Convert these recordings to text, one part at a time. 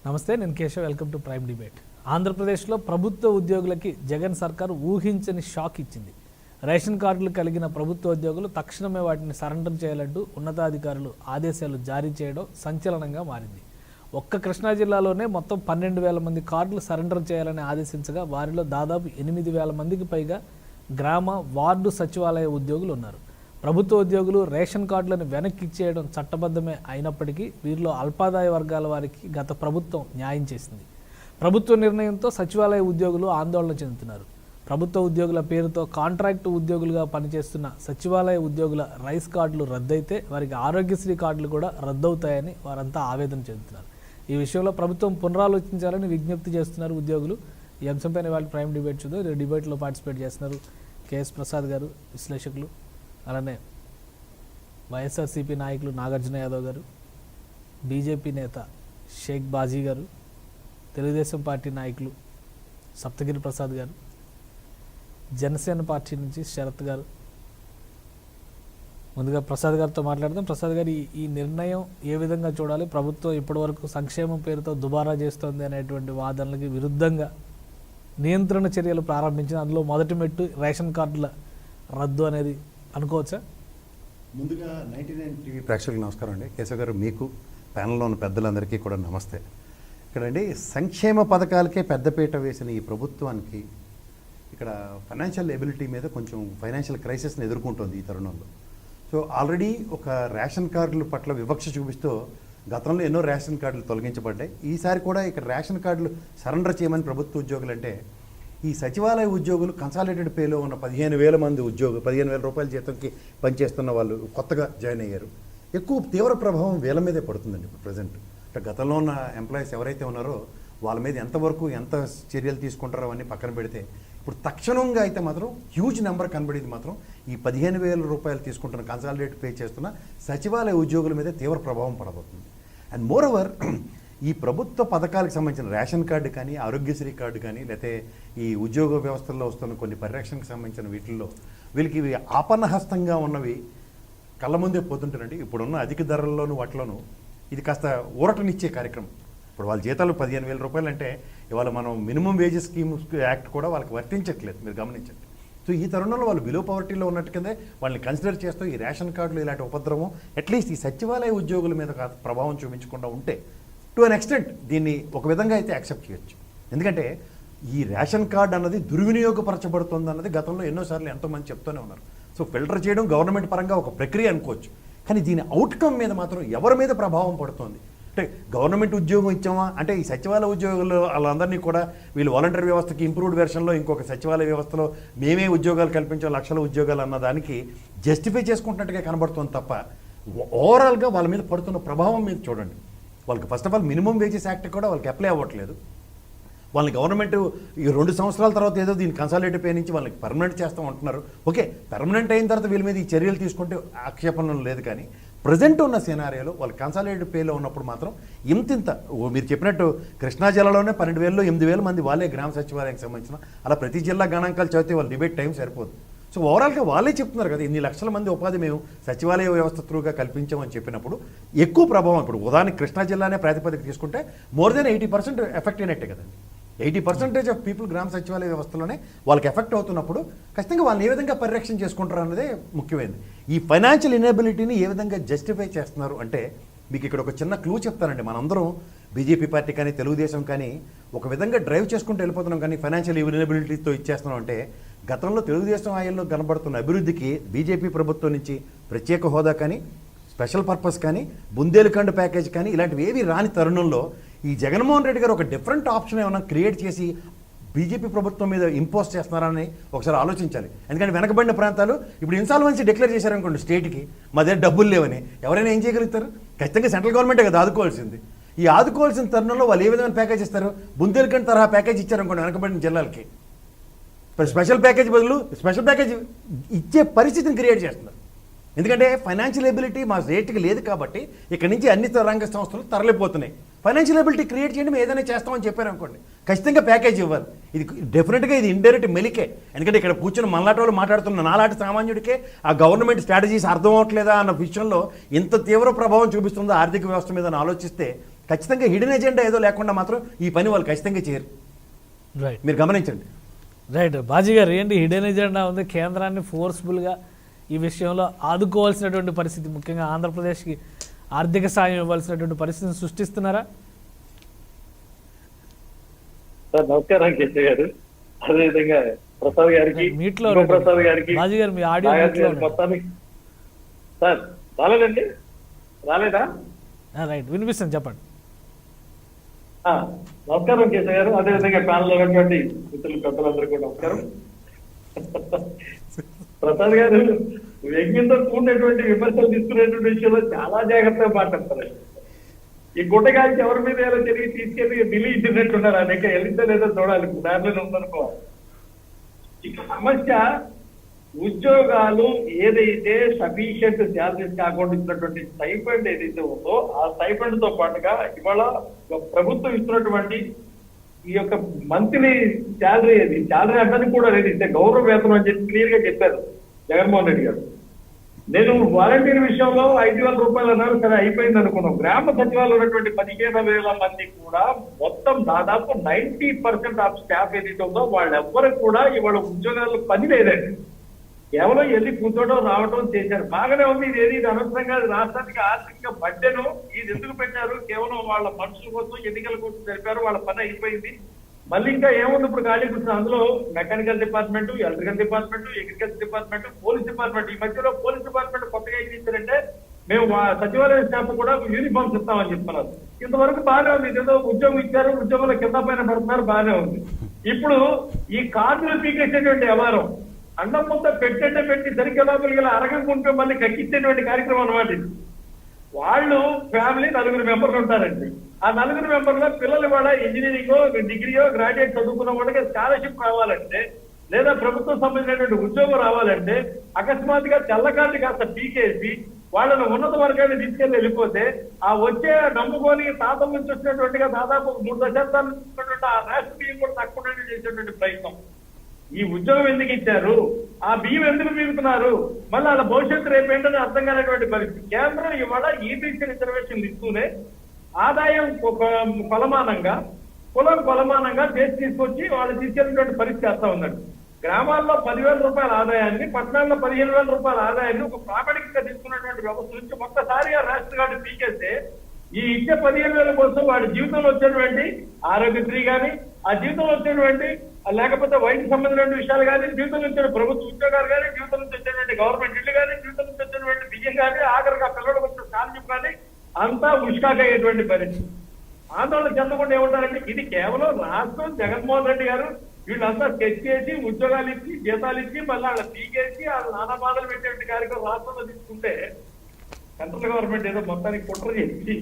నమస్తే, నేను Keshav. Welcome to prime debate. ఆంధ్రప్రదేశ్లో ప్రభుత్వ ఉద్యోగులకి జగన్ సర్కారు ఊహించని షాక్ ఇచ్చింది. రేషన్ కార్డులు కలిగిన ప్రభుత్వ ఉద్యోగులు తక్షణమే వాటిని సరెండర్ చేయాలంటూ ఉన్నతాధికారులు ఆదేశాలు జారీ చేయడం సంచలనంగా మారింది. ఒక్క కృష్ణా జిల్లాలోనే మొత్తం 12,000 మంది కార్డులు సరెండర్ చేయాలని ఆదేశించగా వారిలో దాదాపు 8,000 మందికి పైగా గ్రామ వార్డు సచివాలయ ఉద్యోగులు ఉన్నారు. ప్రభుత్వ ఉద్యోగులు రేషన్ కార్డులను వెనక్కి ఇచ్చేయడం చట్టబద్ధమే అయినప్పటికీ వీరిలో అల్పాదాయ వర్గాల వారికి గత ప్రభుత్వం న్యాయం చేసింది. ప్రభుత్వ నిర్ణయంతో సచివాలయ ఉద్యోగులు ఆందోళన చెందుతున్నారు. ప్రభుత్వ ఉద్యోగుల పేరుతో కాంట్రాక్టు ఉద్యోగులుగా పనిచేస్తున్న సచివాలయ ఉద్యోగుల రైస్ కార్డులు రద్దయితే వారికి ఆరోగ్యశ్రీ కార్డులు కూడా రద్దవుతాయని వారంతా ఆవేదన చెందుతున్నారు. ఈ విషయంలో ప్రభుత్వం పునరాలోచించాలని విజ్ఞప్తి చేస్తున్నారు ఉద్యోగులు. ఈ అంశంపైన వాళ్ళ ప్రైమ్ డిబేట్ చూద్దాం. డిబేట్లో పార్టిసిపేట్ చేస్తున్నారు కేఎస్ ప్రసాద్ గారు, విశ్లేషకులు, అలానే వైఎస్ఆర్సీపీ నాయకులు నాగార్జున యాదవ్ గారు, బీజేపీ నేత షేక్ బాజీ గారు, తెలుగుదేశం పార్టీ నాయకులు సప్తగిరి ప్రసాద్ గారు, జనసేన పార్టీ నుంచి శరత్ గారు. ముందుగా ప్రసాద్ గారితో మాట్లాడదాం. ప్రసాద్ గారు, ఈ నిర్ణయం ఏ విధంగా చూడాలి? ప్రభుత్వం ఇప్పటివరకు సంక్షేమం పేరుతో దుబారా చేస్తోంది అనేటువంటి వాదనలకి విరుద్ధంగా నియంత్రణ చర్యలు ప్రారంభించిన అందులో మొదటి మెట్టు రేషన్ కార్డుల రద్దు అనేది అనుకోవచ్చా? ముందుగా 99 టీవీ ప్రేక్షకులకు నమస్కారం అండి. కేశవ్ గారు, మీకు ప్యానల్లో ఉన్న పెద్దలందరికీ కూడా నమస్తే. ఇక్కడండి సంక్షేమ పథకాలకే పెద్దపీట వేసిన ఈ ప్రభుత్వానికి ఇక్కడ ఫైనాన్షియల్ ఎబిలిటీ మీద కొంచెం ఫైనాన్షియల్ క్రైసిస్ని ఎదుర్కొంటుంది ఈ తరుణంలో. సో ఆల్రెడీ ఒక రేషన్ కార్డుల పట్ల వివక్ష చూపిస్తూ గతంలో ఎన్నో రేషన్ కార్డులు తొలగించబడ్డాయి. ఈసారి కూడా ఇక్కడ రేషన్ కార్డులు సరెండర్ చేయమని ప్రభుత్వ ఉద్యోగులు అంటే ఈ సచివాలయ ఉద్యోగులు కన్సాలిడేటెడ్ పేలో ఉన్న 15,000 మంది ఉద్యోగులు 15,000 రూపాయల జీతంకి పనిచేస్తున్న వాళ్ళు కొత్తగా జాయిన్ అయ్యారు. ఎక్కువ తీవ్ర ప్రభావం వీళ్ళ మీదే పడుతుందండి ఇప్పుడు ప్రజెంట్. అంటే గతంలో ఉన్న ఎంప్లాయీస్ ఎవరైతే ఉన్నారో వాళ్ళ మీద ఎంతవరకు ఎంత చర్యలు తీసుకుంటారో అవన్నీ పక్కన పెడితే ఇప్పుడు తక్షణంగా అయితే మాత్రం హ్యూజ్ నెంబర్ కనబడేది మాత్రం ఈ 15,000 రూపాయలు తీసుకుంటున్న కన్సాలిడేట్ పే చేస్తున్న సచివాలయ ఉద్యోగుల మీద తీవ్ర ప్రభావం పడబోతుంది. అండ్ మోర్ ఓవర్ ఈ ప్రభుత్వ పథకాలకు సంబంధించిన రేషన్ కార్డు కానీ, ఆరోగ్యశ్రీ కార్డు కానీ, లేకపోతే ఈ ఉద్యోగ వ్యవస్థల్లో వస్తున్న కొన్ని పరిరక్షణకు సంబంధించిన వీటిల్లో వీళ్ళకి ఇవి ఆపన్నహస్తంగా ఉన్నవి కళ్ళ ముందే పోతుంటారండి. ఇప్పుడున్న అధిక ధరల్లోనూ వాటిలోనూ ఇది కాస్త ఊరటనిచ్చే కార్యక్రమం. ఇప్పుడు వాళ్ళ జీతాలు 15,000 రూపాయలు అంటే ఇవాళ మనం మినిమం వేజెస్ స్కీమ్ యాక్ట్ కూడా వాళ్ళకి వర్తించట్లేదు, మీరు గమనించండి. సో ఈ తరుణంలో వాళ్ళు బిలో పవర్టీలో ఉన్నట్టు కిందే వాళ్ళని కన్సిడర్ చేస్తూ ఈ రేషన్ కార్డులు ఇలాంటి ఉపద్రవం అట్లీస్ట్ ఈ సచివాలయ ఉద్యోగుల మీద ప్రభావం చూపించకుండా ఉంటే టు అన్ ఎక్స్టెంట్ దీన్ని ఒక విధంగా అయితే యాక్సెప్ట్ చేయొచ్చు. ఎందుకంటే ఈ రేషన్ కార్డు అన్నది దుర్వినియోగపరచబడుతుంది అన్నది గతంలో ఎన్నోసార్లు ఎంతోమంది చెప్తూనే ఉన్నారు. సో ఫిల్టర్ చేయడం గవర్నమెంట్ పరంగా ఒక ప్రక్రియ అనుకోవచ్చు. కానీ దీని అవుట్కమ్ మీద మాత్రం ఎవరి మీద ప్రభావం పడుతుంది అంటే గవర్నమెంట్ ఉద్యోగం ఇచ్చామా అంటే ఈ సచివాలయ ఉద్యోగులు వాళ్ళందరినీ కూడా వీళ్ళు వాలంటీర్ వ్యవస్థకి ఇంప్రూవ్డ్ వెర్షన్లో ఇంకొక సచివాలయ వ్యవస్థలో మేమే ఉద్యోగాలు కల్పించాం, లక్షల ఉద్యోగాలు అన్న దానికి జస్టిఫై చేసుకుంటున్నట్టుగా కనబడుతుంది తప్ప ఓవరాల్గా వాళ్ళ మీద పడుతున్న ప్రభావం మీద చూడండి. వాళ్ళకి first of all minimum wages act కూడా వాళ్ళకి అప్లై అవ్వట్లేదు. వాళ్ళని గవర్నమెంట్ ఈ 2 సంవత్సరాల తర్వాత ఏదో దీన్ని కన్సాలిడేట్ పే నుంచి వాళ్ళకి పర్మనెంట్ చేస్తాం అంటున్నారు. ఓకే, పర్మనెంట్ అయిన తర్వాత వీళ్ళ మీద ఈ చర్యలు తీసుకుంటే ఆక్షేపణ లేదు. కానీ ప్రజెంట్ ఉన్న సినారియోలో వాళ్ళు కన్సాలిడేటెడ్ పేలో ఉన్నప్పుడు మాత్రం ఇంతింత మీరు చెప్పినట్టు కృష్ణా జిల్లాలోనే 12,000 8,000 మంది వాళ్ళే గ్రామ సచివాలయానికి సంబంధించిన అలా ప్రతి జిల్లా గణాంకాలు చదివితే వాళ్ళ డిబేట్ టైం సరిపోదు. సో ఓవరాల్గా వాళ్ళే చెప్తున్నారు కదా, ఇన్ని లక్షల మంది ఉపాధి మేము సచివాలయ వ్యవస్థ త్రూగా కల్పించామని చెప్పినప్పుడు ఎక్కువ ప్రభావం ఇప్పుడు ఉదాహరణకి కృష్ణా జిల్లానే ప్రాతిపదిక తీసుకుంటే మోర్ దెన్ 80% ఎఫెక్ట్ అయినట్టే కదండి. 80% ఆఫ్ పీపుల్ గ్రామ సచివాలయ వ్యవస్థలోనే వాళ్ళకి ఎఫెక్ట్ అవుతున్నప్పుడు ఖచ్చితంగా వాళ్ళని ఏ విధంగా పరిరక్షణ చేసుకుంటారు అన్నదే ముఖ్యమైనది. ఈ ఫైనాన్షియల్ ఇనేబిలిటీని ఏ విధంగా జస్టిఫై చేస్తున్నారు అంటే మీకు ఇక్కడ ఒక చిన్న క్లూ చెప్తానండి. మనందరం బీజేపీ పార్టీ కానీ తెలుగుదేశం కానీ ఒక విధంగా డ్రైవ్ చేసుకుంటూ వెళ్ళిపోతున్నాం, కానీ ఫైనాన్షియల్ ఇనేబిలిటీతో ఇచ్చేస్తున్నాం అంటే గతంలో తెలుగుదేశం ఆయల్లో కనబడుతున్న అభివృద్ధికి బీజేపీ ప్రభుత్వం నుంచి ప్రత్యేక హోదా కానీ, స్పెషల్ పర్పస్ కానీ, బుందేలుఖండ్ ప్యాకేజ్ కానీ ఇలాంటివి ఏవి రాని తరుణంలో ఈ జగన్మోహన్ రెడ్డి గారు ఒక డిఫరెంట్ ఆప్షన్ ఏమైనా క్రియేట్ చేసి బీజేపీ ప్రభుత్వం మీద ఇంపోజ్ చేస్తున్నారని ఒకసారి ఆలోచించాలి. ఎందుకంటే వెనకబడిన ప్రాంతాలు ఇప్పుడు ఇన్సాల్వెన్సీ డిక్లేర్ చేశారనుకోండి స్టేట్కి, మా దగ్గర డబ్బులు లేవని ఎవరైనా ఏం చేయగలుగుతారు? ఖచ్చితంగా సెంట్రల్ గవర్నమెంటే కదా ఆదుకోవాల్సింది. ఈ ఆదుకోవాల్సిన తరుణంలో వాళ్ళు ఏ విధమైన ప్యాకేజ్ ఇస్తారు? బుందేలుఖండ్ తరహా ప్యాకేజ్ ఇచ్చారనుకోండి వెనకబడిన జిల్లాలకి, స్పెషల్ ప్యాకేజ్ బదులు స్పెషల్ ప్యాకేజ్ ఇచ్చే పరిస్థితిని క్రియేట్ చేస్తున్నారు. ఎందుకంటే ఫైనాన్షియల్ ఎబిలిటీ మా స్టేట్కి లేదు కాబట్టి ఇక్కడి నుంచి అన్ని రంగ సంస్థలు తరలిపోతున్నాయి. ఫైనాన్షియల్ ఎబిలిటీ క్రియేట్ చేయండి, మేము ఏదైనా చేస్తామని చెప్పారు అనుకోండి, ఖచ్చితంగా ప్యాకేజ్ ఇవ్వాలి. ఇది డెఫినెట్గా ఇది ఇండైరెక్ట్ మెలికే. ఎందుకంటే ఇక్కడ కూర్చొని మనలాంటి వాళ్ళు మాట్లాడుతున్న నాలాంటి సామాన్యుడికే ఆ గవర్నమెంట్ స్ట్రాటజీస్ అర్థం అవ్వట్లేదా అన్న విషయంలో ఇంత తీవ్ర ప్రభావం చూపిస్తుందో ఆర్థిక వ్యవస్థ మీద ఆలోచిస్తే ఖచ్చితంగా హిడెన్ ఎజెండా ఏదో లేకుండా మాత్రం ఈ పని వాళ్ళు ఖచ్చితంగా చేయరు. రైట్ మీరు గమనించండి. రైట్ బాజీ గారు, ఏంటి హిడెన్ ఎజెండా ఉంది? కేంద్రాన్ని ఫోర్స్ఫుల్గా ఈ విషయంలో ఆదుకోవాల్సినటువంటి పరిస్థితి, ముఖ్యంగా ఆంధ్రప్రదేశ్కి ఆర్థిక సాయం ఇవ్వాల్సినటువంటి పరిస్థితిని సృష్టిస్తున్నారా? సార్ నమస్కారం కేసీ గారు, అదేవిధంగా ప్రసాద్ గారికి, మీట్లో ప్రసాద్ గారికి, బాజీ గారు మీ ఆడియో మొత్తానికి సార్ రాలేదండి, రాలేదా? రైట్, వినిపిస్తుంది, చెప్పండి. నమస్కారం కేసీ గారు, అదేవిధంగా ప్యానల్ ఉన్నటువంటి మిత్రులు పెద్దలందరూ కూడా నమస్కారం. ప్రసాద్ గారు వ్యక్తితో కూడినటువంటి విమర్శలు తీసుకునేటువంటి విషయంలో చాలా జాగ్రత్తగా మాట్లాడతారు. ఈ గుట్టగాలికి ఎవరి మీద ఎలా తిరిగి తీసుకెళ్లి ఢిల్లీ ఇచ్చినట్టున్నారు, అనేక వెళ్తే లేదో చూడాలి, దారిలోనే ఉందనుకోవాలి. ఇక సమస్య ఉద్యోగాలు ఏదైతే సఫిషియంట్ శాలరీస్ కాకుండా ఇచ్చినటువంటి స్టైఫండ్ ఏదైతే ఉందో ఆ స్టైఫండ్ తో పాటుగా ఇవాళ ప్రభుత్వం ఇస్తున్నటువంటి ఈ యొక్క మంత్లీ శాలరీ అది శాలరీ అంటానికి కూడా లేదు, ఇస్తే గౌరవ వేతనం అని చెప్పి క్లియర్ గా చెప్పారు జగన్మోహన్ రెడ్డి గారు. నేను వాలంటీర్ విషయంలో 5,000 రూపాయలు అన్నారు, సరే అయిపోయింది అనుకున్నాం. గ్రామ సచివాలయం ఉన్నటువంటి 15,000 మంది కూడా మొత్తం దాదాపు 90% ఆఫ్ స్టాఫ్ ఏదైతే ఉందో వాళ్ళెవ్వరికి కూడా ఇవాళ ఉద్యోగాలు పని లేదండి. కేవలం వెళ్ళి కూర్చోవడం రావడం చేశారు, బాగానే ఉంది. ఇది అనవసరంగా రాష్ట్రానికి ఆర్థికంగా బడ్డెను ఇది ఎందుకు పెట్టారు? కేవలం వాళ్ళ మనుషుల కోసం, ఎన్నికల కోసం జరిపారు, వాళ్ళ పని అయిపోయింది. మళ్ళీ ఇంకా ఏముంది ఇప్పుడు ఖాళీ కూర్చున్నా, అందులో mechanical department, electrical department, agriculture department, police department. ఈ మధ్యలో పోలీస్ డిపార్ట్మెంట్ కొత్తగా ఏం చేశారంటే మేము సచివాలయ స్టాఫ్ కూడా యూనిఫామ్స్ ఇస్తామని చెప్తున్నారు. ఇంతవరకు బాగానే ఉంది, ఏదో ఉద్యోగం ఇచ్చారు, ఉద్యోగంలో కింద పైన పడుతున్నారు, బాగానే ఉంది. ఇప్పుడు ఈ కార్డులు పీకేసేటువంటి వ్యవహారం, అన్నం మొత్తం పెట్టంటే పెట్టి సరిగ్గా లోపలికి అరగకుంటే మళ్ళీ కక్కించేటువంటి కార్యక్రమం అనమాట. వాళ్ళు ఫ్యామిలీ 4 మెంబర్లు ఉంటారండి. ఆ 4 మెంబర్లో పిల్లలు కూడా ఇంజనీరింగో, డిగ్రీయో, గ్రాడ్యుయేట్ చదువుకున్న వాళ్ళకి స్కాలర్షిప్ రావాలంటే, లేదా ప్రభుత్వం సంబంధించినటువంటి ఉద్యోగం రావాలంటే అకస్మాత్తుగా తెల్ల కార్డు కాస్త పీకేసి వాళ్ళని ఉన్నత వర్గాన్ని తీసుకెళ్లి వెళ్ళిపోతే ఆ వచ్చే నమ్ముకొని తాతల నుంచి వచ్చినటువంటిగా దాదాపు 3 దశాబ్దాల నుంచి ఆ రాష్ట్ర బియ్యం కూడా తక్కువ చేసేటువంటి ప్రయత్నం. ఈ ఉద్యోగం ఎందుకు ఇచ్చారు, ఆ బియ్యం ఎందుకు మిగుతున్నారు, మళ్ళీ వాళ్ళ భవిష్యత్తు రేపేంటని అర్థం కానటువంటి పరిస్థితి. కేంద్రం ఇవాళ ఈబీసీ రిజర్వేషన్లు ఇస్తూనే ఆదాయం కొలమానంగా చేసి తీసుకొచ్చి వాళ్ళు తీసుకెళ్ళినటువంటి పరిస్థితి వస్తా ఉందండి. గ్రామాల్లో 10,000 రూపాయల ఆదాయాన్ని, పట్టణాల్లో 15,000 రూపాయల ఆదాయాన్ని ఒక ప్రామాణికంగా తీసుకున్నటువంటి వ్యవస్థ నుంచి ఒక్కసారిగా రేషన్ కార్డు పీకేస్తే ఈ ఇచ్చే 15,000 కోసం వాడి జీవితంలో వచ్చేటువంటి ఆరోగ్యశ్రీ కానీ, ఆ జీవితంలో వచ్చేటువంటి లేకపోతే వైద్య సంబంధమైన విషయాలు కానీ, జీవితం నుంచి ప్రభుత్వ ఉద్యోగాలు కానీ, జీవితం నుంచి వచ్చేటువంటి గవర్నమెంట్ ఇల్లు కానీ, జీవితం నుంచి వచ్చేటువంటి బియ్యం కానీ, ఆఖరిగా పిల్లలకు వచ్చిన స్కాలర్షిప్ కానీ అంతా ఉష్కాకయ్యేటువంటి పరిస్థితి. ఆందోళన చెందకుండా ఏమంటారంటే ఇది కేవలం రాష్ట్రం జగన్మోహన్ రెడ్డి గారు వీళ్ళంతా స్కెచ్ చేసి ఉద్యోగాలు ఇచ్చి జీతాలు ఇచ్చి మళ్ళీ వాళ్ళ పీకేసి వాళ్ళు నానా బాధలు పెట్టేటువంటి కార్యక్రమం రాష్ట్రంలో తీసుకుంటే సెంట్రల్ గవర్నమెంట్ ఏదో మొత్తానికి కుట్ర చేసి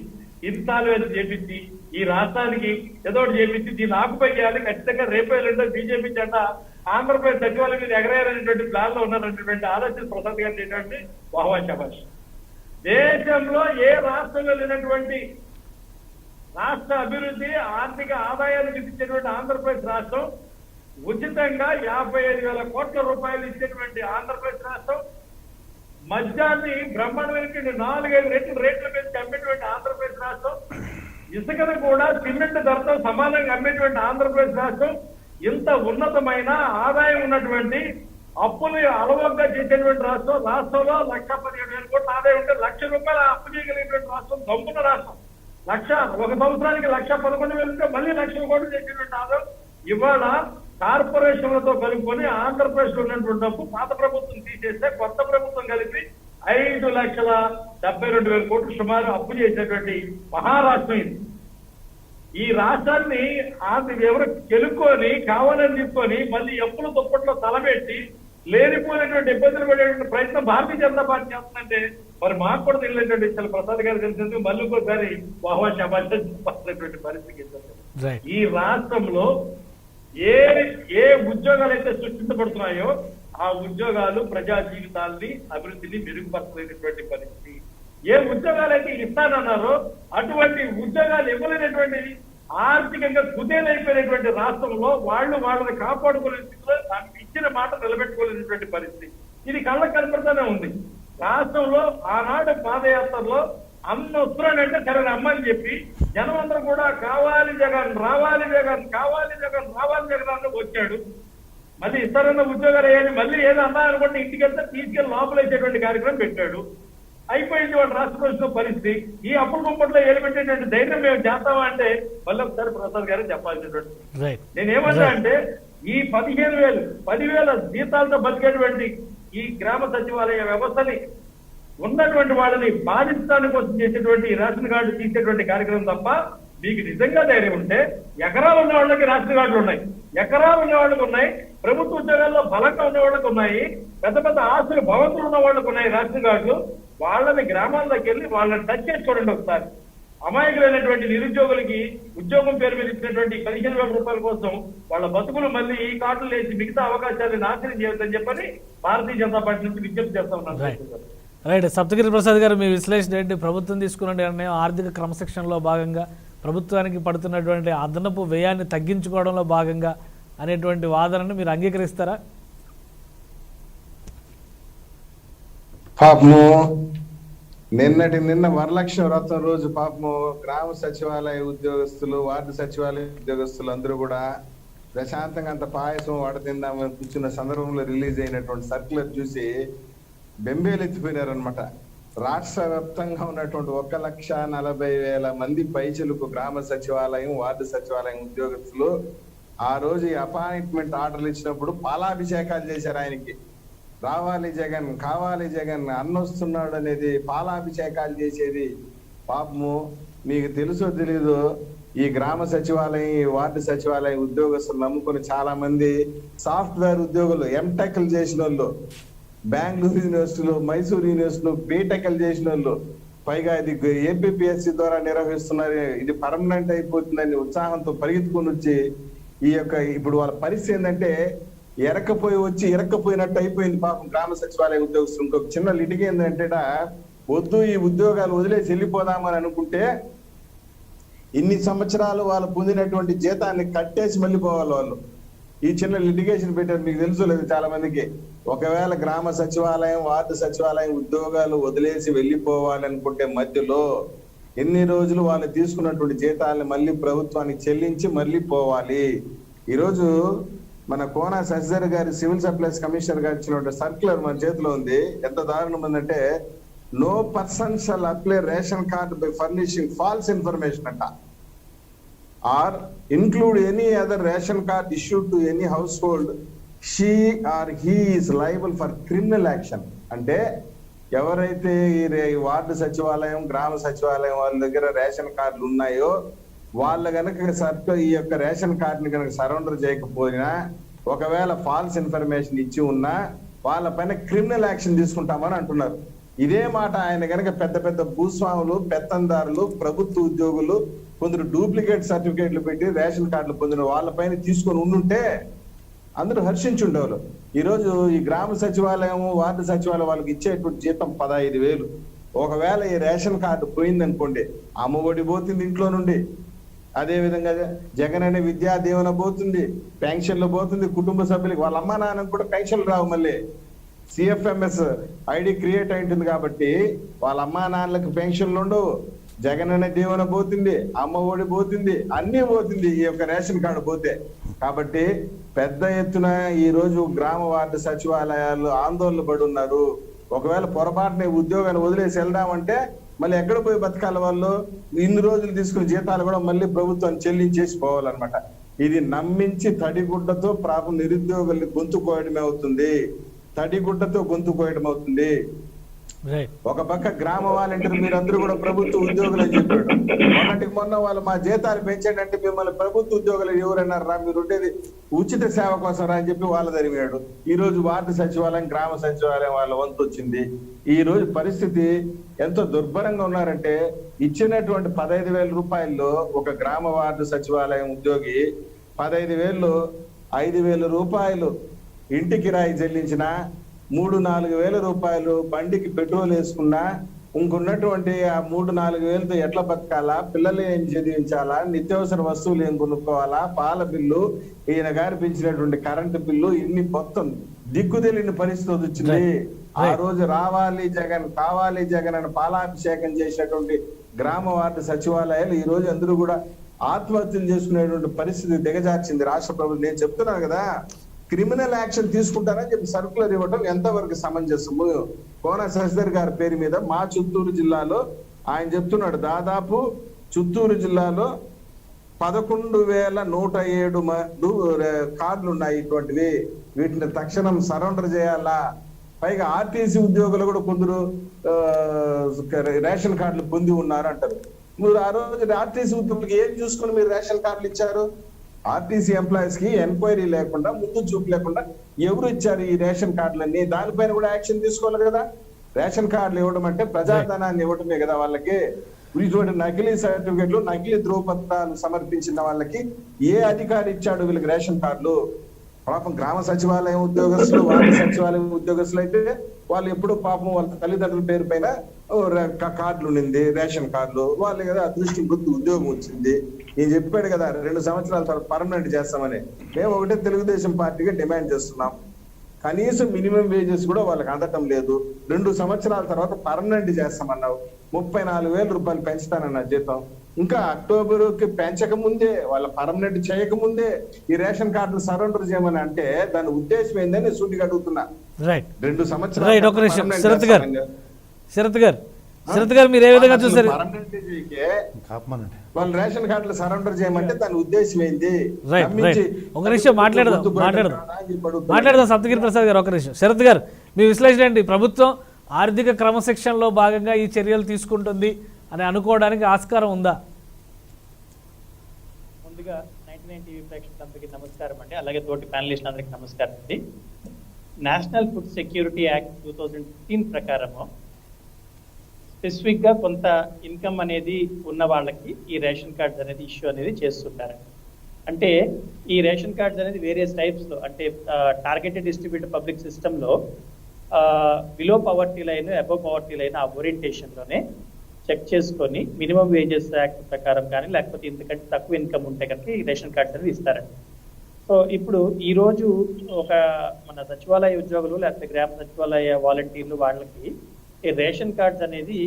ఇన్స్టాల్ చేపించి ఈ రాష్ట్రానికి ఏదో ఒకటి చేపించి దీన్ని ఆకుపై చేయాలి, ఖచ్చితంగా రేపే రెండో బీజేపీ జెండా ఆంధ్రప్రదేశ్ సచివాలయం మీద ఎగరేయాలనేటువంటి ప్లాన్ లో ఉన్నటువంటి ఆలోచన ప్రసాద్ గారు చేసినటువంటి వాహవా శభాష్. దేశంలో ఏ రాష్ట్రంలో లేనటువంటి రాష్ట్ర అభివృద్ధి, ఆర్థిక ఆదాయాన్ని చూపించేటువంటి ఆంధ్రప్రదేశ్ రాష్ట్రం, ఉచితంగా 55,000 కోట్ల రూపాయలు ఇచ్చేటువంటి ఆంధ్రప్రదేశ్ రాష్ట్రం, మద్యాన్ని బ్రహ్మాండమైన 4-5 రేట్లు పెంచి అమ్మేటువంటి ఆంధ్రప్రదేశ్ రాష్ట్రం, ఇసుకను కూడా సిమెంట్ ధరతో సమానంగా అమ్మేటువంటి ఆంధ్రప్రదేశ్ రాష్ట్రం, ఇంత ఉన్నతమైన ఆదాయం ఉన్నటువంటి అప్పులు అలవంగా చేసేటువంటి రాష్ట్రం, రాష్ట్రంలో 1,17,000 కోట్ల ఆదాయం ఉంటే 1,00,000 రూపాయలు అప్పు చేయగలిగినటువంటి రాష్ట్రం, దమ్మున్న రాష్ట్రం. ఒక సంవత్సరానికి 1,11,000 ఉంటే మళ్ళీ 1,00,000 కోట్లు చేసేటువంటి ఆదాయం ఇవాళ కార్పొరేషన్లతో కలుపుకొని ఆంధ్రప్రదేశ్ లో ఉన్నటువంటి డబ్బు పాత ప్రభుత్వం తీసేస్తే కొత్త ప్రభుత్వం కలిపి 5,72,000 కోట్లు సుమారు అప్పు చేసేటువంటి మహారాష్ట్రం ఇది. ఈ రాష్ట్రాన్ని ఎవరు గెలుక్కొని కావాలని తీసుకొని మళ్ళీ ఎప్పులు దుప్పట్లో తలబెట్టి లేనిపోయినటువంటి ఇబ్బందులు పడేటువంటి ప్రయత్నం భారతీయ జనతా పార్టీ చేస్తుందంటే మరి మాకు కూడా తెలియనటువంటి చాలా ప్రసాద్ గారు తెలిసింది మళ్ళీ ఇంకోసారి వాహవా శభాష్ చెప్పాల్సినటువంటి పరిస్థితి. ఈ రాష్ట్రంలో ఏ ఉద్యోగాలు అయితే సృష్టించబడుతున్నాయో ఆ ఉద్యోగాలు ప్రజా జీవితాల్ని, అభివృద్ధిని మెరుగుపరచలేనటువంటి పరిస్థితి. ఏ ఉద్యోగాలు అయితే ఇస్తానన్నారో అటువంటి ఉద్యోగాలు ఇవ్వలేనటువంటి ఆర్థికంగా కుదేలైపోయినటువంటి రాష్ట్రంలో వాళ్ళని కాపాడుకోలేని స్థితిలో దానికి ఇచ్చిన మాట నిలబెట్టుకోలేనటువంటి పరిస్థితి. ఇది కళ్ళకు కనపడుతూనే ఉంది. రాష్ట్రంలో ఆనాడు పాదయాత్రలో అమ్మ వస్తున్నానంటే సరే అమ్మని చెప్పి జనం అందరూ కూడా కావాలి జగన్, రావాలి జగన్, కావాలి జగన్, రావాలి జగన్ అని వచ్చాడు. మళ్ళీ ఇస్తారన్న ఉద్యోగాలు వేయాలి, మళ్ళీ ఏదో అన్నా అనుకుంటే ఇంటికి వెళ్తే తీసుకెళ్లి లోపలేసేటువంటి కార్యక్రమం పెట్టాడు. అయిపోయింది వాడు రాష్ట్ర ప్రభుత్వం పరిస్థితి. ఈ అప్పుల గుంపట్లో ఏలుపెట్టేటువంటి ధైర్యం మేము చేస్తామా అంటే మళ్ళీ ఒకసారి ప్రసాద్ గారు చెప్పాల్సినటువంటి నేనేమన్నా అంటే ఈ 10,000 జీతాలతో బతికేటువంటి ఈ గ్రామ సచివాలయ వ్యవస్థని ఉన్నటువంటి వాళ్ళని బాధించడానికి కోసం చేసేటువంటి రేషన్ కార్డు తీసేటువంటి కార్యక్రమం తప్ప మీకు నిజంగా ధైర్యం ఉంటే ఎకరాలు ఉన్న వాళ్ళకి రేషన్ కార్డులు ఉన్నాయి, ఎకరాలు ఉన్న వాళ్ళకి ఉన్నాయి, ప్రభుత్వ ఉద్యోగాల్లో బలంగా ఉన్న వాళ్ళకి ఉన్నాయి, పెద్ద పెద్ద ఆస్తులు భవంతులు ఉన్న వాళ్ళకి ఉన్నాయి రేషన్ కార్డులు. వాళ్ళని గ్రామాల్లోకి వెళ్ళి వాళ్ళని టచ్ చేసి చూడండి ఒకసారి. అమాయకులైనటువంటి నిరుద్యోగులకి ఉద్యోగం పేరు మీద ఇచ్చినటువంటి 15,000 రూపాయల కోసం వాళ్ళ బతుకులు మళ్ళీ ఈ కార్డులు వేసి మిగతా అవకాశాలను నాశనం చేయొద్దని చెప్పని భారతీయ జనతా పార్టీ నుంచి విజ్ఞప్తి చేస్తా ఉన్నాను. రైట్. సప్తగిరి ప్రసాద్ గారు, మీ విశ్లేషణ ఏంటి? ప్రభుత్వం తీసుకున్న నిర్ణయం ఆర్థిక క్రమశిక్షణలో భాగంగా ప్రభుత్వానికి పడుతున్నటువంటి అదనపు వ్యయాన్ని తగ్గించుకోవడంలో భాగంగా అనేటువంటి వాదనను మీరు అంగీకరిస్తారా? పాపము నిన్న వరలక్ష్మి వ్రతం రోజు పాపము గ్రామ సచివాలయ ఉద్యోగస్తులు, వార్డు సచివాలయ ఉద్యోగస్తులు అందరూ కూడా ప్రశాంతంగా అంత పాయసం వడతిందామని కూర్చున్న సందర్భంలో రిలీజ్ అయినటువంటి సర్క్యులర్ చూసి బెంబేలెత్తిపోయినారనమాట. రాష్ట్ర వ్యాప్తంగా ఉన్నటువంటి 1,40,000 మంది పైచలకు గ్రామ సచివాలయం, వార్డు సచివాలయం ఉద్యోగస్తులు ఆ రోజు ఈ అపాయింట్మెంట్ ఆర్డర్లు ఇచ్చినప్పుడు పాలాభిషేకాలు చేశారు ఆయనకి. రావాలి జగన్, కావాలి జగన్, అన్నొస్తున్నాడు అనేది పాలాభిషేకాలు చేసేది. పాపము మీకు తెలుసో తెలీదు, ఈ గ్రామ సచివాలయం, ఈ వార్డు సచివాలయం ఉద్యోగస్తులు నమ్ముకుని చాలా మంది సాఫ్ట్వేర్ ఉద్యోగులు, ఎంటెక్లు చేసిన వాళ్ళు, బెంగళూరు యూనివర్సిటీలో, మైసూర్ యూనివర్సిటీలో బీటెక్లు చేసిన వాళ్ళు, పైగా ఇది ఏపీపీఎస్సీ ద్వారా నిర్వహిస్తున్నారు, ఇది పర్మనెంట్ అయిపోతుందని ఉత్సాహంతో పరిగెత్తుకొని వచ్చి ఈ యొక్క ఇప్పుడు వాళ్ళ పరిస్థితి ఏంటంటే ఇరక్కపోయినట్టు అయిపోయింది పాపం గ్రామ సచివాలయ ఉద్యోగస్తులు. ఇంకొక చిన్న లిటికి ఏంటంటే వద్దు ఈ ఉద్యోగాలు వదిలేసి వెళ్ళిపోదామని అనుకుంటే ఇన్ని సంవత్సరాలు వాళ్ళు పొందినటువంటి జీతాన్ని కట్టేసి మళ్ళీ పోవాలి వాళ్ళు. ఈ చిన్న లిటిగేషన్ పెట్టారు, మీకు తెలుసు లేదు చాలా మందికి. ఒకవేళ గ్రామ సచివాలయం, వార్డు సచివాలయం ఉద్యోగాలు వదిలేసి వెళ్ళిపోవాలి అనుకుంటే మధ్యలో ఎన్ని రోజులు వాళ్ళు తీసుకున్నటువంటి జీతాలను మళ్ళీ ప్రభుత్వానికి చెల్లించి మళ్ళీ పోవాలి. ఈరోజు మన కోన శశిధర్ గారి సివిల్ సప్లైస్ కమిషనర్ గారు ఇచ్చినటువంటి సర్క్యులర్ మన చేతిలో ఉంది. ఎంత దారుణం ఉందంటే, no person shall apply ration card by furnishing false information అంట, or include any other ration card issued to any household, she or he is liable for criminal action. అంటే ఎవరైతే ఈ వార్డు సచివాలయం, గ్రామ సచివాలయం వాళ్ళ దగ్గర రేషన్ కార్డులు ఉన్నాయో వాళ్ళు గనక ఈ యొక్క రేషన్ కార్డుని కనుక సరెండర్ చేయకపోయినా, ఒకవేళ ఫాల్స్ ఇన్ఫర్మేషన్ ఇచ్చి ఉన్నా వాళ్ళ పైన క్రిమినల్ యాక్షన్ తీసుకుంటామని అంటున్నారు. ఇదే మాట ఆయన గనక పెద్ద పెద్ద భూస్వాములు, పెత్తందారులు, ప్రభుత్వ ఉద్యోగులు, కొందరు డూప్లికేట్ సర్టిఫికేట్లు పెట్టి రేషన్ కార్డులు పొందిన వాళ్ళ పైన తీసుకొని ఉండుంటే అందరూ హర్షించుండేవాళ్ళు. ఈరోజు ఈ గ్రామ సచివాలయం, వార్డు సచివాలయం వాళ్ళకి ఇచ్చేటువంటి జీతం 15,000. ఒకవేళ ఈ రేషన్ కార్డు పోయిందనుకోండి, అమ్మఒడి పోతుంది ఇంట్లో నుండి, అదే విధంగా జగన్ అనే విద్యా దీవెన పోతుంది, పెన్షన్లు పోతుంది, కుటుంబ సభ్యులకి వాళ్ళ అమ్మా నాన్నకు కూడా పెన్షన్లు రావు. మళ్ళీ సిఎఫ్ఎంఎస్ ఐడి క్రియేట్ అయింటుంది కాబట్టి వాళ్ళ అమ్మా నాన్నలకు పెన్షన్లు ఉండవు, జగన్ అనే దీవెన పోతుంది, అమ్మ ఒడి పోతుంది, అన్నీ పోతుంది ఈ యొక్క రేషన్ కార్డు పోతే. కాబట్టి పెద్ద ఎత్తున ఈ రోజు గ్రామ వార్డు సచివాలయాలు ఆందోళన పడి ఉన్నారు. ఒకవేళ పొరపాటున ఉద్యోగాన్ని వదిలేసి వెళ్దామంటే మళ్ళీ ఎక్కడ పోయి బతకాల వాళ్ళు? ఇన్ని రోజులు తీసుకున్న జీతాలు కూడా మళ్ళీ ప్రభుత్వాన్ని చెల్లించేసి పోవాలన్నమాట. ఇది నమ్మించి తడిగుడ్డతో పాపం నిరుద్యోగుల్ని గొంతు కోయడమే అవుతుంది, తడిగుడ్డతో గొంతు కోయడం అవుతుంది. ఒక పక్క గ్రామ వాలంటీర్ మీరందరూ కూడా ప్రభుత్వ ఉద్యోగులు అని చెప్పాడు. మొన్న వాళ్ళు మా జీతాలు పెంచండి అంటే మిమ్మల్ని ప్రభుత్వ ఉద్యోగులు ఎవరన్నారా, మీరు ఉండేది ఉచిత సేవ కోసం రా అని చెప్పి వాళ్ళ జరిగాడు. ఈ రోజు వార్డు సచివాలయం, గ్రామ సచివాలయం వాళ్ళ వంతు వచ్చింది. ఈ రోజు పరిస్థితి ఎంతో దుర్భరంగా ఉన్నారంటే, ఇచ్చినటువంటి 15,000 రూపాయల్లో ఒక గ్రామ వార్డు సచివాలయం ఉద్యోగి 15,000 5,000 రూపాయలు ఇంటి కిరాయి చెల్లించిన, 3-4 వేల రూపాయలు బండికి పెట్రోల్ వేసుకున్నా, ఇంకున్నటువంటి ఆ 3-4 వేలతో ఎట్లా బతకాలా, పిల్లలు ఏం చదివించాలా, నిత్యావసర వస్తువులు ఏం కొనుక్కోవాలా, పాల బిల్లు, ఈయన గారు పెంచినటువంటి కరెంటు బిల్లు, ఇన్ని మొత్తం దిక్కు తెలియని పరిస్థితి వచ్చింది. ఆ రోజు రావాలి జగన్, కావాలి జగన్ అని పాలాభిషేకం చేసినటువంటి గ్రామ వార్డు సచివాలయాలు ఈ రోజు అందరూ కూడా ఆత్మహత్యలు చేసుకునేటువంటి పరిస్థితి దిగజార్చింది రాష్ట్ర ప్రభుత్వం. నేను చెప్తున్నాను కదా, క్రిమినల్ యాక్షన్ తీసుకుంటారని చెప్పి సర్కులర్ ఇవ్వడం ఎంతవరకు సమంజసము? కోన శశిధర్ గారి పేరు మీద మా చిత్తూరు జిల్లాలో ఆయన చెప్తున్నాడు, దాదాపు చిత్తూరు జిల్లాలో 11,107 కార్డులు ఉన్నాయి ఇటువంటివి, వీటిని తక్షణం సరెండర్ చేయాలా. పైగా ఆర్టీసీ ఉద్యోగులు కూడా కొందరు రేషన్ కార్డులు పొంది ఉన్నారు అంటారు. మీరు ఆ రోజు ఆర్టీసీ ఉద్యోగులకు ఏం చూసుకుని మీరు రేషన్ కార్డులు ఇచ్చారు? ఆర్టీసీ ఎంప్లాయీస్ కి ఎంక్వైరీ లేకుండా, ముందు చూపు లేకుండా ఎవరు ఇచ్చారు ఈ రేషన్ కార్డులన్నీ? దానిపైన కూడా యాక్షన్ తీసుకోవాలి కదా. రేషన్ కార్డులు ఇవ్వడం అంటే ప్రజాధనాన్ని ఇవ్వడమే కదా వాళ్ళకి. ఇటువంటి నకిలీ సర్టిఫికెట్లు, నకిలీ ధ్రువపత్రాలు సమర్పించిన వాళ్ళకి ఏ అధికారి ఇచ్చాడు వీళ్ళకి రేషన్ కార్డులు? పాపం గ్రామ సచివాలయం ఉద్యోగస్తులు, వార్డు సచివాలయం ఉద్యోగస్తులు అయితే వాళ్ళు ఎప్పుడు పాపం వాళ్ళ తల్లిదండ్రుల పేరు పైన కార్డులు ఉండింది, రేషన్ కార్డులు. వాళ్ళు కదా అదృష్టం గుర్తు ఉద్యోగం వచ్చింది. నేను చెప్పాడు కదా 2 సంవత్సరాల తర్వాత పర్మనెంట్ చేస్తామని. మేము ఒకటే తెలుగుదేశం పార్టీగా డిమాండ్ చేస్తున్నాం, కనీసం మినిమం వేజెస్ కూడా వాళ్ళకి అందటం లేదు. 2 సంవత్సరాల తర్వాత పర్మనెంట్ చేస్తామన్నావు, 34,000 రూపాయలు పెంచుతానన్న జీతం. ఇంకా అక్టోబర్కి పెంచక ముందే, వాళ్ళ పర్మనెంట్ చేయక ముందే ఈ రేషన్ కార్డులు సరెండర్ చేయమని అంటే దాని ఉద్దేశం ఏందని సూటిగా అడుగుతున్నా. 2 సంవత్సరాలు శరత్ గారు మీరు ఏ విధంగా చూస్తారు? వాళ్ళు రేషన్ కార్డులు సరెండర్ చేయమంటే దాని ఉద్దేశం ఏంది? ఒక నిమిషం మాట్లాడదాం సప్తగిరి ప్రసాద్ గారు, ఒక నిమిషం. శరత్ గారు మీ విశ్లేషణ ఏంటి? ప్రభుత్వం ఆర్థిక క్రమశిక్షణలో భాగంగా ఈ చర్యలు తీసుకుంటుంది అని అనుకోవడానికి ఆస్కారం ఉందా? ముందుగా 99 టీవీ ప్రేక్షకులందరికీ నమస్కారం అండి, అలాగే తోటి ప్యానలిస్టులందరికీ నమస్కారం అండి. నేషనల్ ఫుడ్ సెక్యూరిటీ యాక్ట్ 2015 ప్రకారము స్పెసిఫిక్ గా కొంత ఇన్కమ్ అనేది ఉన్న వాళ్ళకి ఈ రేషన్ కార్డ్స్ అనేది ఇష్యూ అనేది చేస్తుంటారు. అంటే ఈ రేషన్ కార్డ్స్ అనేది వేరియస్ టైప్స్ లో, అంటే టార్గెటెడ్ డిస్ట్రిబ్యూటర్ పబ్లిక్ సిస్టమ్ లో below poverty line, above poverty line ఆ ఓరియంటేషన్ లోనే చెక్ చేసుకొని మినిమం వేజెస్ యాక్ట్ ప్రకారం కానీ లేకపోతే ఇంతకంటే తక్కువ ఇన్కమ్ ఉంటే కనుక ఈ రేషన్ కార్డ్స్ అనేది ఇస్తారండి. సో ఇప్పుడు ఈ రోజు ఒక మన సచివాలయ ఉద్యోగులు లేకపోతే గ్రామ సచివాలయ వాలంటీర్లు వాళ్ళకి ఈ రేషన్ కార్డ్స్ అనేది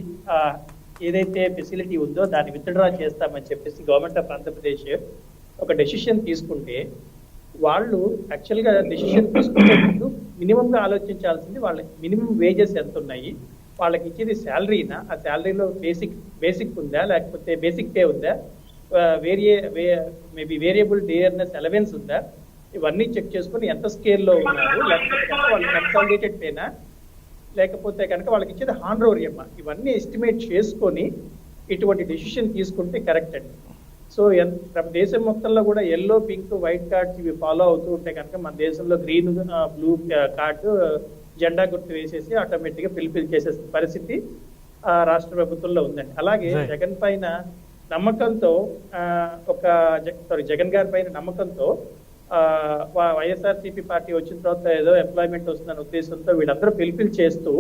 ఏదైతే ఫెసిలిటీ ఉందో దాన్ని విత్డ్రా చేస్తామని చెప్పేసి గవర్నమెంట్ ఆఫ్ ఆంధ్రప్రదేశ్ ఒక డెసిషన్ తీసుకుంటే, వాళ్ళు యాక్చువల్గా డెసిషన్ తీసుకునే ముందు మినిమంగా ఆలోచించాల్సింది వాళ్ళ మినిమం వేజెస్ ఎంత ఉన్నాయి, వాళ్ళకి ఇచ్చేది శాలరీనా, ఆ శాలరీలో బేసిక్ ఉందా, లేకపోతే బేసిక్ పే ఉందా, మేబీ వేరియబుల్ డియర్నెస్ అలవెన్స్ ఉందా, ఇవన్నీ చెక్ చేసుకుని ఎంత స్కేల్లో ఉన్నారు, లేకపోతే వాళ్ళు కన్సాలిడేటెడ్ పేనా, లేకపోతే కనుక వాళ్ళకి ఇచ్చేది హానరోరియమా, ఇవన్నీ ఎస్టిమేట్ చేసుకొని ఇటువంటి డెసిషన్ తీసుకుంటే కరెక్ట్ అండి. సో దేశం మొత్తంలో కూడా ఎల్లో, పింక్, వైట్ కార్డ్స్ ఇవి ఫాలో అవుతూ ఉంటే కనుక మన దేశంలో గ్రీన్, బ్లూ కార్డు జెండా గుర్తు వేసేసి ఆటోమేటిక్ గా ఫిల్ఫిల్ చేసే పరిస్థితి రాష్ట్ర ప్రభుత్వంలో ఉందండి. అలాగే జగన్ పైన నమ్మకంతో జగన్ గారి పైన నమ్మకంతో వైఎస్ఆర్సీపీ పార్టీ వచ్చిన తర్వాత ఏదో ఎంప్లాయ్మెంట్ వస్తుందన్న ఉద్దేశంతో వీళ్ళందరూ ఫిల్ఫిల్ చేస్తూ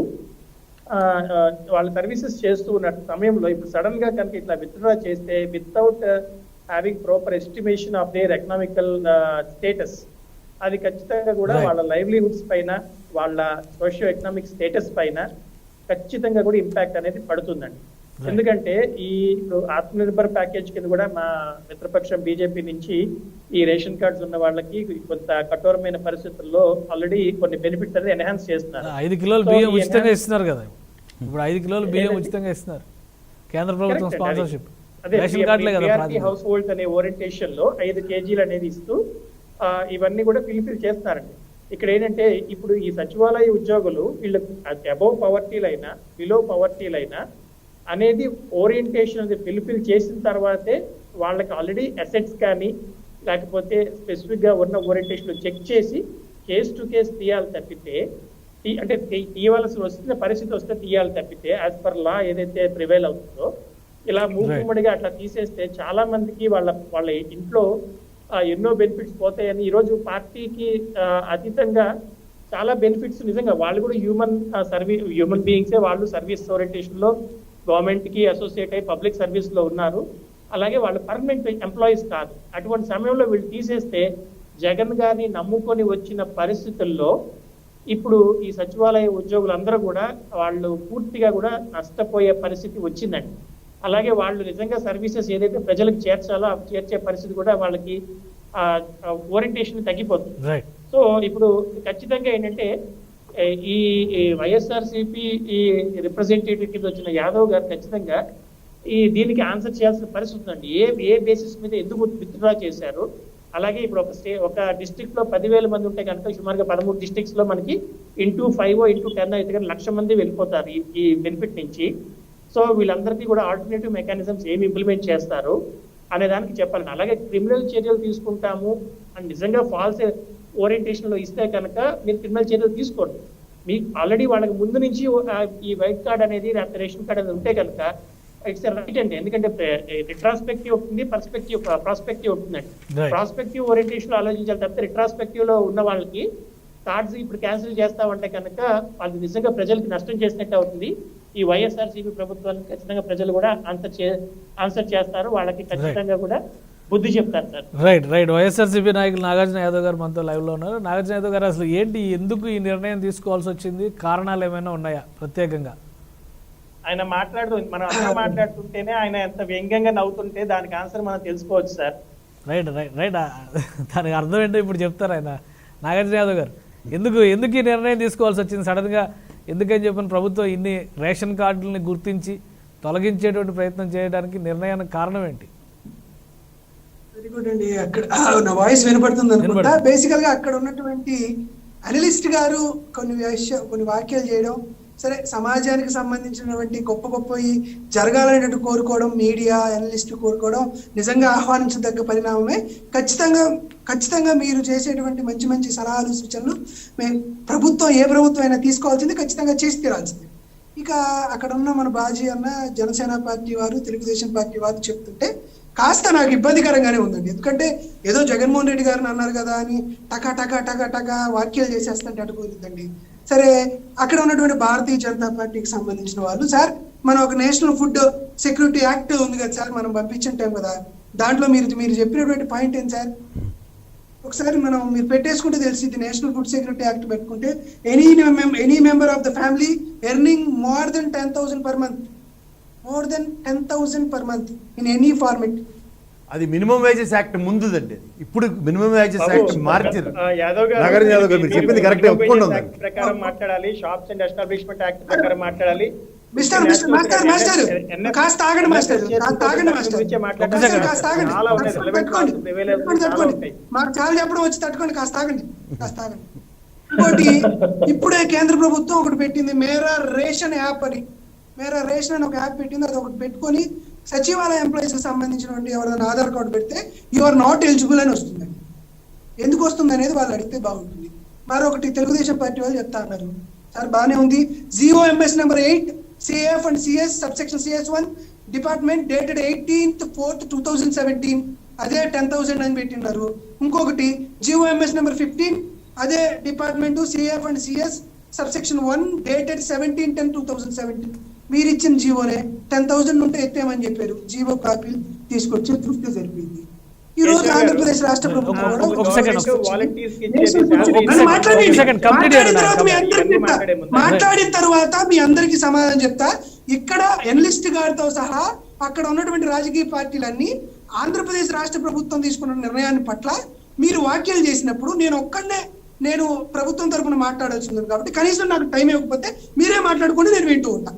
వాళ్ళ సర్వీసెస్ చేస్తూ ఉన్న సమయంలో ఇప్పుడు సడన్ గా కనుక ఇట్లా విత్డ్రా చేస్తే without having proper estimation of their economical status, అది ఖచ్చితంగా కూడా వాళ్ళ లైవ్లీహుడ్స్ పైన, వాళ్ళ సోషియో ఎకనామిక్ స్టేటస్ పైన ఖచ్చితంగా కూడా ఇంపాక్ట్ అనేది పడుతుందండి. ఎందుకంటే ఈ ఆత్మనిర్భర్ ప్యాకేజ్ కింద కూడా మా మిత్రపక్షం బీజేపీ నుంచి ఈ రేషన్ కార్డ్స్ ఉన్న వాళ్ళకి కొంత కఠోరమైన పరిస్థితుల్లో ఆల్రెడీ కొన్ని బెనిఫిట్స్ అనేది ఎన్హాన్స్ చేస్తున్నారు. 5 కిలోలు బియ్యం ఉచితంగా ఇస్తున్నారు కదా, ఇప్పుడు 5 కిలోలు బియ్యం ఉచితంగా ఇస్తున్నారు కేంద్ర ప్రభుత్వం స్పాన్సర్షిప్. రేషన్ కార్డులే కదా, హౌస్ హోల్డ్ అనే ఓరియంటేషన్ లో 5 కేజీలు అనేది ఇస్తూ ఇవన్నీ కూడా ఫిల్ఫిల్ చేస్తున్నారండి. ఇక్కడ ఏంటంటే ఇప్పుడు ఈ సచివాలయ ఉద్యోగులు వీళ్ళు అబౌవ్ పవర్టీలైనా బిలో పవర్టీలైనా అనేది ఓరియంటేషన్ అనేది ఫిల్ఫిల్ చేసిన తర్వాతే వాళ్ళకి ఆల్రెడీ అసెట్స్ కానీ లేకపోతే స్పెసిఫిక్ గా ఉన్న ఓరియంటేషన్ చెక్ చేసి కేస్ టు కేస్ తీయాలి తప్పితే, అంటే తీయవలసి వస్తున్న పరిస్థితి వస్తే తీయాలి తప్పితే యాజ్ పర్ లా ఏదైతే ప్రివైల్ అవుతుందో ఇలా మూకుమ్మడిగా అట్లా తీసేస్తే చాలా మందికి వాళ్ళ ఇంట్లో ఎన్నో బెనిఫిట్స్ పోతాయని ఈరోజు పార్టీకి అతీతంగా చాలా బెనిఫిట్స్ నిజంగా వాళ్ళు కూడా హ్యూమన్ బీయింగ్సే, వాళ్ళు సర్వీస్ ఓరియంటేషన్ లో గవర్నమెంట్ కి అసోసియేట్ అయ్యి పబ్లిక్ సర్వీస్ లో ఉన్నారు. అలాగే వాళ్ళు పర్మనెంట్ ఎంప్లాయీస్ కాదు. అటువంటి సమయంలో వీళ్ళు తీసేస్తే జగన్ గారిని నమ్ముకొని వచ్చిన పరిస్థితుల్లో ఇప్పుడు ఈ సచివాలయ ఉద్యోగులందరూ కూడా వాళ్ళు పూర్తిగా కూడా నష్టపోయే పరిస్థితి వచ్చిందండి. అలాగే వాళ్ళు నిజంగా సర్వీసెస్ ఏదైతే ప్రజలకు చేర్చాలో ఆ చేర్చే పరిస్థితి కూడా వాళ్ళకి ఓరియంటేషన్ తగ్గిపోతుంది. రైట్. సో ఇప్పుడు ఖచ్చితంగా ఏంటంటే ఈ వైఎస్ఆర్సీపీ ఈ రిప్రజెంటేటివ్ కింద వచ్చిన యాదవ్ గారు ఖచ్చితంగా దీనికి ఆన్సర్ చేయాల్సిన పరిస్థితి ఉందండి. ఏ బేసిస్ మీద ఎందుకు విత్డ్రా చేశారు, అలాగే ఇప్పుడు ఒక డిస్ట్రిక్ట్ లో 10,000 మంది ఉంటే కనుక సుమారుగా 13 డిస్ట్రిక్ట్స్ లో మనకి ఇంటూ 5 ఇంటూ 10 అయితే కనుక 1,00,000 మంది వెళ్ళిపోతారు ఈ బెనిఫిట్ నుంచి. సో వీళ్ళందరికీ కూడా ఆల్టర్నేటివ్ మెకానిజమ్స్ ఏమి ఇంప్లిమెంట్ చేస్తారు అనే దానికి చెప్పాలండి. అలాగే క్రిమినల్ చర్యలు తీసుకుంటాము అని నిజంగా ఫాల్స్ ఓరియంటేషన్ లో ఇస్తే కనుక మీరు క్రిమినల్ చర్యలు తీసుకోండి. మీకు ఆల్రెడీ వాళ్ళకి ముందు నుంచి ఈ వైట్ కార్డ్ అనేది లేకపోతే రేషన్ కార్డ్ అనేది ఉంటే కనుక ఇట్స్ రైట్ అండి. ఎందుకంటే రిట్రాస్పెక్టివ్ ఉంటుంది, ప్రాస్పెక్టివ్ ఉంటుందండి. ప్రాస్పెక్టివ్ ఓరియంటేషన్ లో ఆలోచించాలి తప్పితే రిట్రాస్పెక్టివ్ లో ఉన్న వాళ్ళకి కార్డ్స్ ఇప్పుడు క్యాన్సిల్ చేస్తామంటే కనుక అది నిజంగా ప్రజలకు నష్టం చేసినట్టు అవుతుంది. ఈ వైఎస్ఆర్సీపీ ప్రభుత్వానికి ఖచ్చితంగా ప్రజలు కూడా ఆన్సర్ చేస్తారు, వాళ్ళకి ఖచ్చితంగా కూడా బుద్ధి చెప్తారు సార్. రైట్. వైఎస్ఆర్సీపీ నాయకులు నాగార్జున యాదవ్ గారు మనతో లైవ్ లో ఉన్నారు. నాగార్జున యాదవ్ గారు, అసలు ఏంటి, ఎందుకు ఈ నిర్ణయం తీసుకోవాల్సి వచ్చింది, కారణాలు ఏమైనా ఉన్నాయా ప్రత్యేకంగా? ఆయన మనం అందరం మాట్లాడుతుంటేనే ఆయన ఎంత వ్యంగ్యంగా నవ్వుతుంటే దానికి ఆన్సర్ మనం తెలుసుకోవచ్చు సార్. రైట్. దానికి అర్థం ఏంటో ఇప్పుడు చెప్తారు ఆయన. నాగార్జున యాదవ్ గారు, ఎందుకు ఈ నిర్ణయం తీసుకోవాల్సి వచ్చింది సడన్ గా? ఎందుకని చెప్పిన ప్రభుత్వం ఇన్ని రేషన్ కార్డులని గుర్తించి తొలగించేటువంటి ప్రయత్నం చేయడానికి నిర్ణయానికి కారణం ఏంటి? వెరీ గుడ్ అండి. అక్కడ నా వాయిస్ వినపడుతుంది అనుకుంటా. బేసికల్ గా అక్కడ ఉన్నటువంటి అనలిస్ట్ గారు కొన్ని వ్యాఖ్యలు చేయడం, సరే సమాజానికి సంబంధించినటువంటి గొప్ప జరగాలనేటువంటి కోరుకోవడం, మీడియా అనలిస్ట్ కోరుకోవడం నిజంగా ఆహ్వానించదగ్గ పరిణామమే. ఖచ్చితంగా మీరు చేసేటువంటి మంచి సలహాలు సూచనలు ఏ ప్రభుత్వం అయినా తీసుకోవాల్సింది, ఖచ్చితంగా చేసి తీరాల్సింది. ఇక అక్కడ ఉన్న మన బాజీ అన్న జనసేన పార్టీ వారు, తెలుగుదేశం పార్టీ వారు చెప్తుంటే కాస్త నాకు ఇబ్బందికరంగానే ఉందండి. ఎందుకంటే ఏదో జగన్మోహన్ రెడ్డి గారిని అన్నారు కదా అని టకా వ్యాఖ్యలు చేసేస్తుంటే అటుకోలేదండి. సరే, అక్కడ ఉన్నటువంటి భారతీయ జనతా పార్టీకి సంబంధించిన వాళ్ళు, సార్ మనం ఒక నేషనల్ ఫుడ్ సెక్యూరిటీ యాక్ట్ ఉంది కదా సార్, మనం పంపించుంటాం కదా, దాంట్లో మీరు చెప్పినటువంటి పాయింట్ ఏంటి సార్? ఒకసారి మీరు పెట్టేసుకుంటే తెలిసింది. నేషనల్ ఫుడ్ సెక్యూరిటీ యాక్ట్ పెట్టుకుంటే any member of the family earning more than 10,000 per month in any format. అది మినిమం వేజెస్ యాక్ట్ ముందుదండి. ఇప్పుడు మినిమం వేజెస్ యాక్ట్ మార్చారు. యాదవ్ గారు మీరు చెప్పింది కరెక్ట్, ఒప్పుకోండి. ప్రకారం మాట్లాడాలి, షాప్స్ అండ్ ఎస్టాబ్లిష్మెంట్ యాక్ట్ ప్రకారం మాట్లాడాలి. మాస్టర్ కాస్త ఆగండి మాస్టర్. మాకు చాలా చెప్పడం వచ్చి తట్టుకోండి, కాస్త ఆగండి. ఇంకోటి, ఇప్పుడే కేంద్ర ప్రభుత్వం ఒకటి పెట్టింది, మేరా రేషన్ యాప్ అని. మేరా రేషన్ అని ఒక యాప్ పెట్టింది. అది ఒకటి పెట్టుకొని సచివాలయ ఎంప్లాయీస్ కి సంబంధించినటువంటి ఎవరైనా ఆధార్ కార్డు పెడితే యు ఆర్ నాట్ ఎలిజిబుల్ అని వస్తుందండి. ఎందుకు వస్తుంది అనేది వాళ్ళు అడిగితే బాగుంటుంది. మరొకటి, తెలుగుదేశం పార్టీ వాళ్ళు చెప్తా అన్నారు, సార్ బాగానే ఉంది, GOMS number 8 CF and CS subsection CS1 department dated 18/4/2017 అదే 10,000 అని పెట్టినారు. ఇంకొకటి GOMS నెంబర్ 15 అదే department CF and CS subsection 1 dated 17/10/2017. మీరు ఇచ్చిన జీవోనే 10,000 ఉంటే ఎత్తేమని చెప్పారు. జీవో కాపీలు తీసుకొచ్చి తృప్తి జరిపింది. ఈ రోజు ఆంధ్రప్రదేశ్ రాష్ట్ర ప్రభుత్వం మాట్లాడిన తర్వాత మీ అందరికి సమాధానం చెప్తా. ఇక్కడ ఎనలిస్ట్ గారితో సహా అక్కడ ఉన్నటువంటి రాజకీయ పార్టీలన్నీ ఆంధ్రప్రదేశ్ రాష్ట్ర ప్రభుత్వం తీసుకున్న నిర్ణయాన్ని పట్ల మీరు వ్యాఖ్యలు చేసినప్పుడు నేను ప్రభుత్వం తరఫున మాట్లాడాల్సి ఉంది. కాబట్టి కనీసం నాకు టైం ఇవ్వకపోతే మీరే మాట్లాడుకుంటే నేను వింటూ ఉంటా.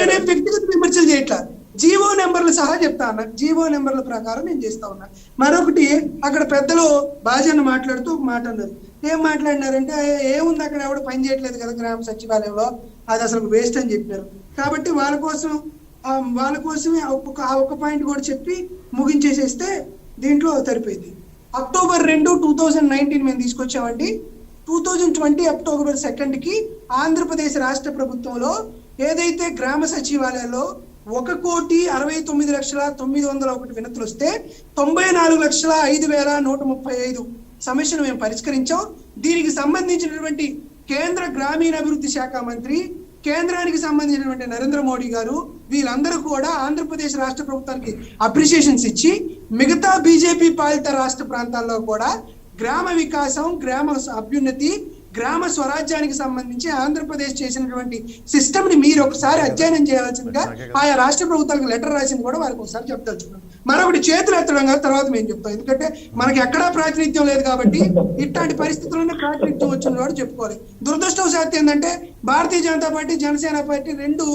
నేనేం వ్యక్తిగత విమర్శలు చేయట్లా, జీవో నెంబర్లు సహా చెప్తా ఉన్నా. జీవో నెంబర్ల ప్రకారం నేను చేస్తా ఉన్నా. మరొకటి, అక్కడ పెద్దలు బాజన్న మాట్లాడుతూ ఒక మాట అన్నారు. ఏం మాట్లాడినారంటే, ఏముంది అక్కడ ఎవడు పని చేయట్లేదు కదా గ్రామ సచివాలయంలో, అది అసలు వేస్ట్ అని చెప్పారు. కాబట్టి వాళ్ళ కోసమే ఒక పాయింట్ కూడా చెప్పి ముగించేసేస్తే దీంట్లో సరిపోయింది. అక్టోబర్ 2, 2019 మేము తీసుకొచ్చామండి. 2020 అక్టోబర్ 2కి ఆంధ్రప్రదేశ్ రాష్ట్ర ప్రభుత్వంలో ఏదైతే గ్రామ సచివాలయాల్లో 1,69,901 వినతులు వస్తే 94,05,135 సమస్యను మేము పరిష్కరించాం. దీనికి సంబంధించినటువంటి కేంద్ర గ్రామీణాభివృద్ధి శాఖ మంత్రి, కేంద్రానికి సంబంధించినటువంటి నరేంద్ర మోడీ గారు, వీళ్ళందరూ కూడా ఆంధ్రప్రదేశ్ రాష్ట్ర ప్రభుత్వానికి అప్రిషియేషన్స్ ఇచ్చి మిగతా బీజేపీ పాలిత రాష్ట్ర ప్రాంతాల్లో కూడా గ్రామ వికాసం, గ్రామ అభ్యున్నతి, గ్రామ స్వరాజ్యానికి సంబంధించి ఆంధ్రప్రదేశ్ చేసినటువంటి సిస్టమ్ ని మీరు ఒకసారి అధ్యయనం చేయాల్సిందిగా ఆయా రాష్ట్ర ప్రభుత్వాలకు లెటర్ రాసింది కూడా వారికి ఒకసారి చెప్తాను. మరొకటి చేతులు ఎత్తడం కాదు, తర్వాత మేము చెప్తాం. ఎందుకంటే మనకి ఎక్కడా ప్రాతినిధ్యం లేదు కాబట్టి ఇట్లాంటి పరిస్థితుల్లోనే ప్రాతినిధ్యం వచ్చింది కూడా చెప్పుకోవాలి. దురదృష్టవశాత్తు ఏంటంటే భారతీయ జనతా పార్టీ, జనసేన పార్టీ రెండు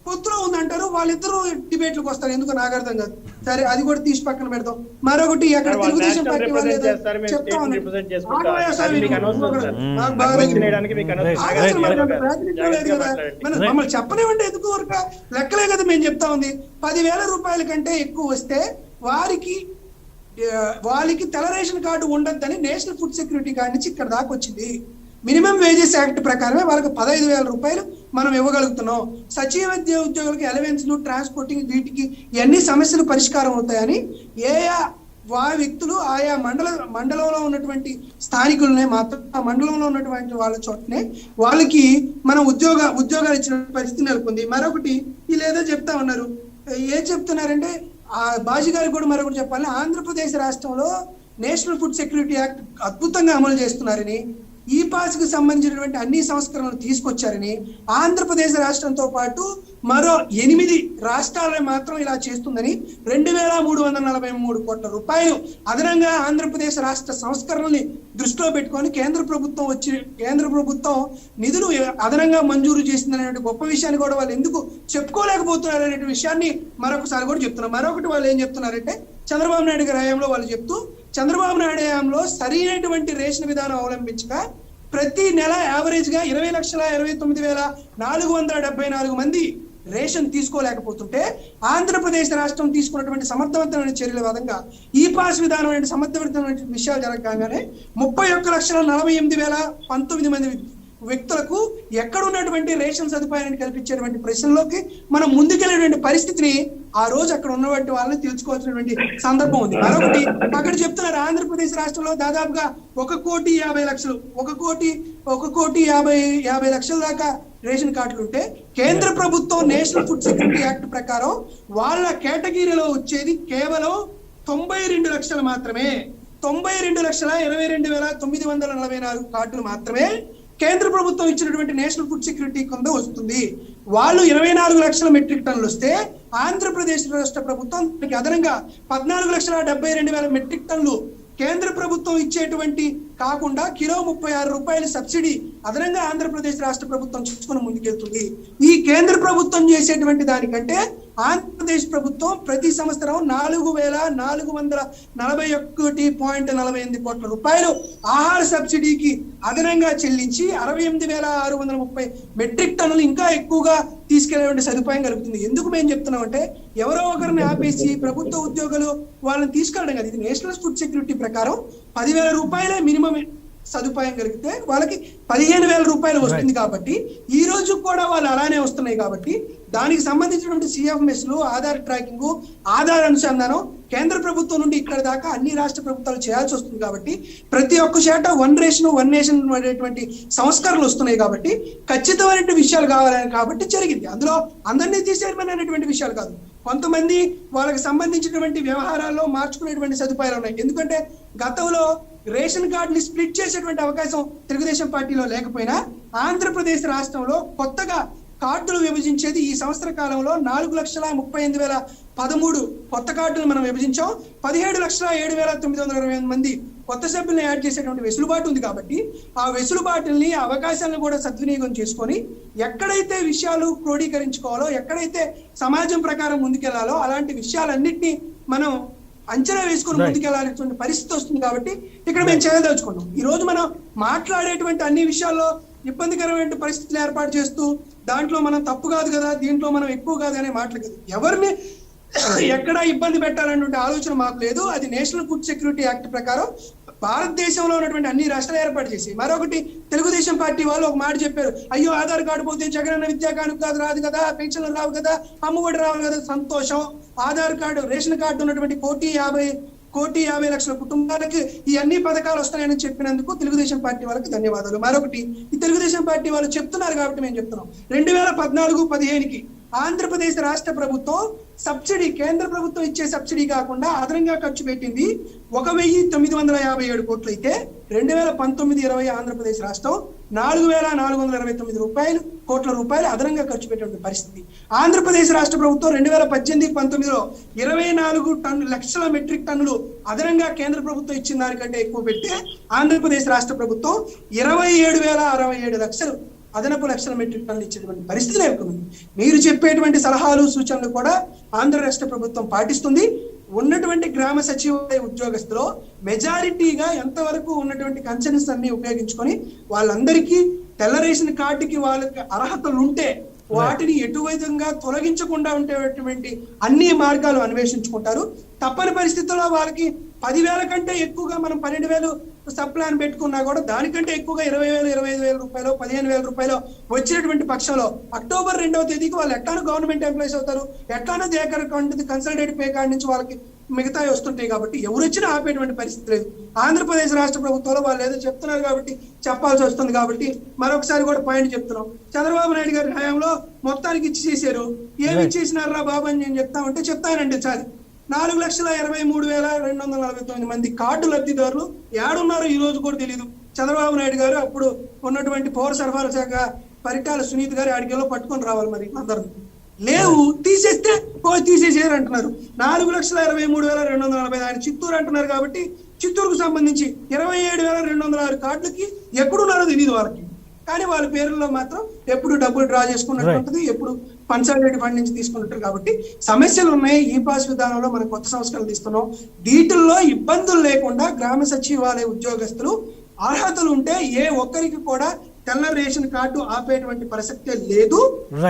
పొత్తులో ఉందంటారు, వాళ్ళిద్దరూ డిబేట్లకు వస్తారు. ఎందుకు నాకు అర్థం కాదు. సరే, అది కూడా తీసి పక్కన పెడతాం. మరొకటి అక్కడ తెలుగుదేశం పార్టీ వాళ్ళు చెప్తా ఉన్నారు, మమ్మల్ని చెప్పనివ్వండి. ఎందుకు వరకు లెక్కలే కదా మేము చెప్తా ఉంది. 10,000 రూపాయల కంటే ఎక్కువ వస్తే వాళ్ళకి తెల్ల రేషన్ కార్డు ఉండద్దని నేషనల్ ఫుడ్ సెక్యూరిటీ కార్డు నుంచి ఇక్కడ దాకా వచ్చింది. మినిమం వేజెస్ యాక్ట్ ప్రకారమే వాళ్ళకి 15,000 రూపాయలు మనం ఇవ్వగలుగుతున్నాం. సచివ ఉద్యోగులకి అలవెన్స్లు, ట్రాన్స్పోర్టింగ్, వీటికి ఇవన్నీ సమస్యలు పరిష్కారం అవుతాయని వ్యక్తులు ఆయా మండలంలో ఉన్నటువంటి స్థానికులనే మాత్రం ఆ మండలంలో ఉన్నటువంటి వాళ్ళ చోటనే వాళ్ళకి మనం ఉద్యోగాలు ఇచ్చిన పరిస్థితి నెలకొంది. మరొకటి వీళ్ళేదో చెప్తా ఉన్నారు. ఏం చెప్తున్నారంటే బాజీ గారికి కూడా మరొకటి చెప్పాలి. ఆంధ్రప్రదేశ్ రాష్ట్రంలో నేషనల్ ఫుడ్ సెక్యూరిటీ యాక్ట్ అద్భుతంగా అమలు చేస్తున్నారని, ఈ పాస్ కు సంబంధించినటువంటి అన్ని సంస్కరణలు తీసుకొచ్చారని, ఆంధ్రప్రదేశ్ రాష్ట్రంతో పాటు మరో 8 రాష్ట్రాలను మాత్రం ఇలా చేస్తుందని 2,343 కోట్ల రూపాయలు అదనంగా ఆంధ్రప్రదేశ్ రాష్ట్ర సంస్కరణల్ని దృష్టిలో పెట్టుకొని కేంద్ర ప్రభుత్వం నిధులు అదనంగా మంజూరు చేసిందనే గొప్ప విషయాన్ని కూడా వాళ్ళు ఎందుకు చెప్పుకోలేకపోతున్నారు అనే విషయాన్ని మరొకసారి కూడా చెప్తున్నారు. మరొకటి వాళ్ళు ఏం చెప్తున్నారంటే, చంద్రబాబు నాయుడు గారి హయాంలో వాళ్ళు చెప్తూ, చంద్రబాబు నాయుడు హయాంలో సరైనటువంటి రేషన్ విధానం అవలంబించగా ప్రతి నెల యావరేజ్ గా 20,29,474 మంది రేషన్ తీసుకోలేకపోతుంటే, ఆంధ్రప్రదేశ్ రాష్ట్రం తీసుకున్నటువంటి సమర్థవంతమైన చర్యల విధంగా ఈ పాస్ విధానం అంటే సమర్థవంతమైన విషయాలు జరగగానే 31,48,019 మంది వ్యక్తులకు ఎక్కడ ఉన్నటువంటి రేషన్ సదుపాయాన్ని కల్పించేటువంటి ప్రశ్నలోకి మనం ముందుకెళ్ళేటువంటి పరిస్థితిని ఆ రోజు అక్కడ ఉన్నటువంటి వాళ్ళని తెలుసుకోవాల్సినటువంటి సందర్భం ఉంది. మరొకటి అక్కడ చెప్తున్నారు, ఆంధ్రప్రదేశ్ రాష్ట్రంలో దాదాపుగా 1,50,00,000 దాకా రేషన్ కార్డులు ఉంటే, కేంద్ర ప్రభుత్వం నేషనల్ ఫుడ్ సెక్యూరిటీ యాక్ట్ ప్రకారం వాళ్ళ కేటగిరీలో వచ్చేది కేవలం 92 లక్షలు మాత్రమే. 92,22,944 కార్డులు మాత్రమే కేంద్ర ప్రభుత్వం ఇచ్చినటువంటి నేషనల్ ఫుడ్ సెక్యూరిటీ కింద వస్తుంది. వాళ్ళు 24 లక్షల మెట్రిక్ టన్నులు వస్తే, ఆంధ్రప్రదేశ్ రాష్ట్ర ప్రభుత్వం అదనంగా 14,72,000 మెట్రిక్ టన్నులు కేంద్ర ప్రభుత్వం ఇచ్చేటువంటి కాకుండా కిలో 36 రూపాయల సబ్సిడీ అదనంగా ఆంధ్రప్రదేశ్ రాష్ట్ర ప్రభుత్వం చూసుకుని ముందుకెళ్తుంది. ఈ కేంద్ర ప్రభుత్వం చేసేటువంటి దానికంటే ఆంధ్రప్రదేశ్ ప్రభుత్వం ప్రతి సంవత్సరం 4,441.48 కోట్ల రూపాయలు ఆహార సబ్సిడీకి అదనంగా చెల్లించి 68,630 మెట్రిక్ టన్నులు ఇంకా ఎక్కువగా తీసుకెళ్లేటువంటి సదుపాయం కలుగుతుంది. ఎందుకు మేము చెప్తున్నామంటే, ఎవరో ఒకరిని ఆపేసి ప్రభుత్వ ఉద్యోగులు వాళ్ళని తీసుకెళ్ళడం కదా. ఇది నేషనల్ ఫుడ్ సెక్యూరిటీ ప్రకారం 10,000 రూపాయలే మినిమం సదుపాయం కలిగితే వాళ్ళకి 15,000 రూపాయలు వస్తుంది. కాబట్టి ఈ రోజు కూడా వాళ్ళు అలానే వస్తున్నాయి. కాబట్టి దానికి సంబంధించినటువంటి సిఎఫ్ఎంఎస్లు, ఆధార్ ట్రాకింగ్, ఆధార్ అనుసంధానం కేంద్ర ప్రభుత్వం నుండి ఇక్కడ దాకా అన్ని రాష్ట్ర ప్రభుత్వాలు చేయాల్సి వస్తుంది. కాబట్టి ప్రతి ఒక్క చేట వన్ నేషన్ అనేటువంటి సంస్కరణలు వస్తున్నాయి. కాబట్టి ఖచ్చితమైన విషయాలు కావాలని కాబట్టి జరిగింది. అందులో అందరినీ తీసేయమని అనేటువంటి విషయాలు కాదు. కొంతమంది వాళ్ళకి సంబంధించినటువంటి వ్యవహారాల్లో మార్చుకునేటువంటి సదుపాయాలు ఉన్నాయి. ఎందుకంటే గతంలో రేషన్ కార్డుని స్ప్లిట్ చేసేటువంటి అవకాశం తెలుగుదేశం పార్టీలో లేకపోయినా, ఆంధ్రప్రదేశ్ రాష్ట్రంలో కొత్తగా కార్డులు విభజించేది ఈ సంవత్సర కాలంలో 4,38,013 కొత్త కార్డులు మనం విభజించాం. 17,07,928 మంది కొత్త సభ్యులను యాడ్ చేసేటువంటి వెసులుబాటు ఉంది. కాబట్టి ఆ వెసులుబాటుల్ని, అవకాశాలను కూడా సద్వినియోగం చేసుకొని ఎక్కడైతే విషయాలు క్రోడీకరించుకోవాలో, ఎక్కడైతే సమాజం ప్రకారం ముందుకెళ్లాలో అలాంటి విషయాలన్నింటినీ మనం అంచనా వేసుకొని ముందుకెళ్లాల్సినటువంటి పరిస్థితి వస్తుంది. కాబట్టి ఇక్కడ మేము చేయదలుచుకున్నాం. ఈ రోజు మనం మాట్లాడేటువంటి అన్ని విషయాల్లో ఇబ్బందికరమైన పరిస్థితులు ఏర్పాటు చేస్తూ దాంట్లో మనం తప్పు కాదు కదా, దీంట్లో మనం ఎక్కువ కాదు అనే మాటలు కదా. ఎవరిని ఎక్కడ ఇబ్బంది పెట్టాలనే ఆలోచన మాకు లేదు. అది నేషనల్ ఫుడ్ సెక్యూరిటీ యాక్ట్ ప్రకారం భారతదేశంలో ఉన్నటువంటి అన్ని రాష్ట్రాలు ఏర్పాటు చేసి. మరొకటి తెలుగుదేశం పార్టీ వాళ్ళు ఒక మాట చెప్పారు, అయ్యో ఆధార్ కార్డు పోతే జగనన్న విద్యా కానుక రాదు కదా, పెన్షన్లు రావు కదా, అమ్మఒడి రావు కదా. సంతోషం. ఆధార్ కార్డు, రేషన్ కార్డు ఉన్నటువంటి 1,50,00,000 కుటుంబాలకు ఈ అన్ని పథకాలు వస్తాయని చెప్పినందుకు తెలుగుదేశం పార్టీ వాళ్ళకి ధన్యవాదాలు. మరొకటి, ఈ తెలుగుదేశం పార్టీ వాళ్ళు చెప్తున్నారు కాబట్టి మేము చెప్తున్నాం, 2014-15కి ఆంధ్రప్రదేశ్ రాష్ట్ర ప్రభుత్వం సబ్సిడీ, కేంద్ర ప్రభుత్వం ఇచ్చే సబ్సిడీ కాకుండా అదనంగా ఖర్చు పెట్టింది 1957 కోట్లు అయితే 2019-20 ఆంధ్రప్రదేశ్ రాష్ట్రం 4429 కోట్ల రూపాయలు అదనంగా ఖర్చు పెట్టే పరిస్థితి. ఆంధ్రప్రదేశ్ రాష్ట్ర ప్రభుత్వం 2018-19లో 24 లక్షల మెట్రిక్ టన్నులు అదనంగా కేంద్ర ప్రభుత్వం ఇచ్చిన దానికంటే ఎక్కువ పెడితే ఆంధ్రప్రదేశ్ రాష్ట్ర ప్రభుత్వం 27,067 లక్షలు అదనపు లక్షల మెట్రిక్ టన్నులు ఇచ్చేటువంటి పరిస్థితి నెలకొంది. మీరు చెప్పేటువంటి సలహాలు సూచనలు కూడా ఆంధ్ర రాష్ట్ర ప్రభుత్వం పాటిస్తుంది. ఉన్నటువంటి గ్రామ సచివాలయ ఉద్యోగస్తులో మెజారిటీగా ఎంతవరకు ఉన్నటువంటి కన్సర్న్స్ అన్ని ఉపయోగించుకొని వాళ్ళందరికీ తెల్ల రేషన్ కార్డుకి వాళ్ళకి అర్హతలు ఉంటే వాటిని ఎటువిధంగా తొలగించకుండా ఉండేటువంటి అన్ని మార్గాలు అన్వేషించుకుంటారు. తప్పని పరిస్థితుల్లో వాళ్ళకి 10,000 కంటే ఎక్కువగా మనం 12,000 సబ్ ప్లాన్ పెట్టుకున్నా కూడా దానికంటే ఎక్కువగా 20,000, 25,000 రూపాయలు, 15,000 రూపాయలు వచ్చినటువంటి పక్షంలో అక్టోబర్ 2వ తేదీకి వాళ్ళు ఎట్లానో గవర్నమెంట్ ఎంప్లాయీస్ అవుతారు, ఎట్లానో కన్సల్టేటివ్ పే కార్డు నుంచి వాళ్ళకి మిగతా వస్తుంటాయి. కాబట్టి ఎవరు వచ్చినా ఆపేటువంటి పరిస్థితి లేదు. ఆంధ్రప్రదేశ్ రాష్ట్ర ప్రభుత్వంలో వాళ్ళు ఏదో చెప్తున్నారు కాబట్టి చెప్పాల్సి వస్తుంది. కాబట్టి మరొకసారి కూడా పాయింట్ చెప్తున్నాం. చంద్రబాబు నాయుడు గారి హయాంలో మొత్తానికి ఇచ్చేసారు. ఏమి ఇచ్చేసినారా బాబు అని నేను చెప్తానండి. చాలు 4,23,249 మంది కార్డు లబ్ధిదారులు ఏడున్నారో ఈ రోజు కూడా తెలియదు. చంద్రబాబు నాయుడు గారు అప్పుడు ఉన్నటువంటి పౌర సరఫరా శాఖ పరిటాల సునీత్ గారు ఆడికెళ్ళో పట్టుకొని రావాలి. మరి అందరూ లేవు, తీసేస్తే తీసేసారు అంటున్నారు. 4,23,240 ఆయన చిత్తూరు అంటున్నారు. కాబట్టి చిత్తూరుకు సంబంధించి 27,206 కార్డులకి ఎక్కడున్నారో తెలియదు వాళ్ళకి. కానీ వాళ్ళ పేర్లలో మాత్రం ఎప్పుడు డబ్బులు డ్రా చేసుకున్నట్టు, ఎప్పుడు కన్సల్టేటివ్ ఫండ్ నుంచి తీసుకున్నట్టు. కాబట్టి సమస్యలు ఉన్నాయి. ఈ పాస్ విధానంలో మనం కొత్త సంస్కరణలు తీస్తున్నాం. వీటిల్లో ఇబ్బందులు లేకుండా గ్రామ సచివాలయ ఉద్యోగస్తులు అర్హతలు ఉంటే ఏ ఒక్కరికి కూడా తెల్ల రేషన్ కార్డు ఆపేటువంటి ప్రసక్తే లేదు.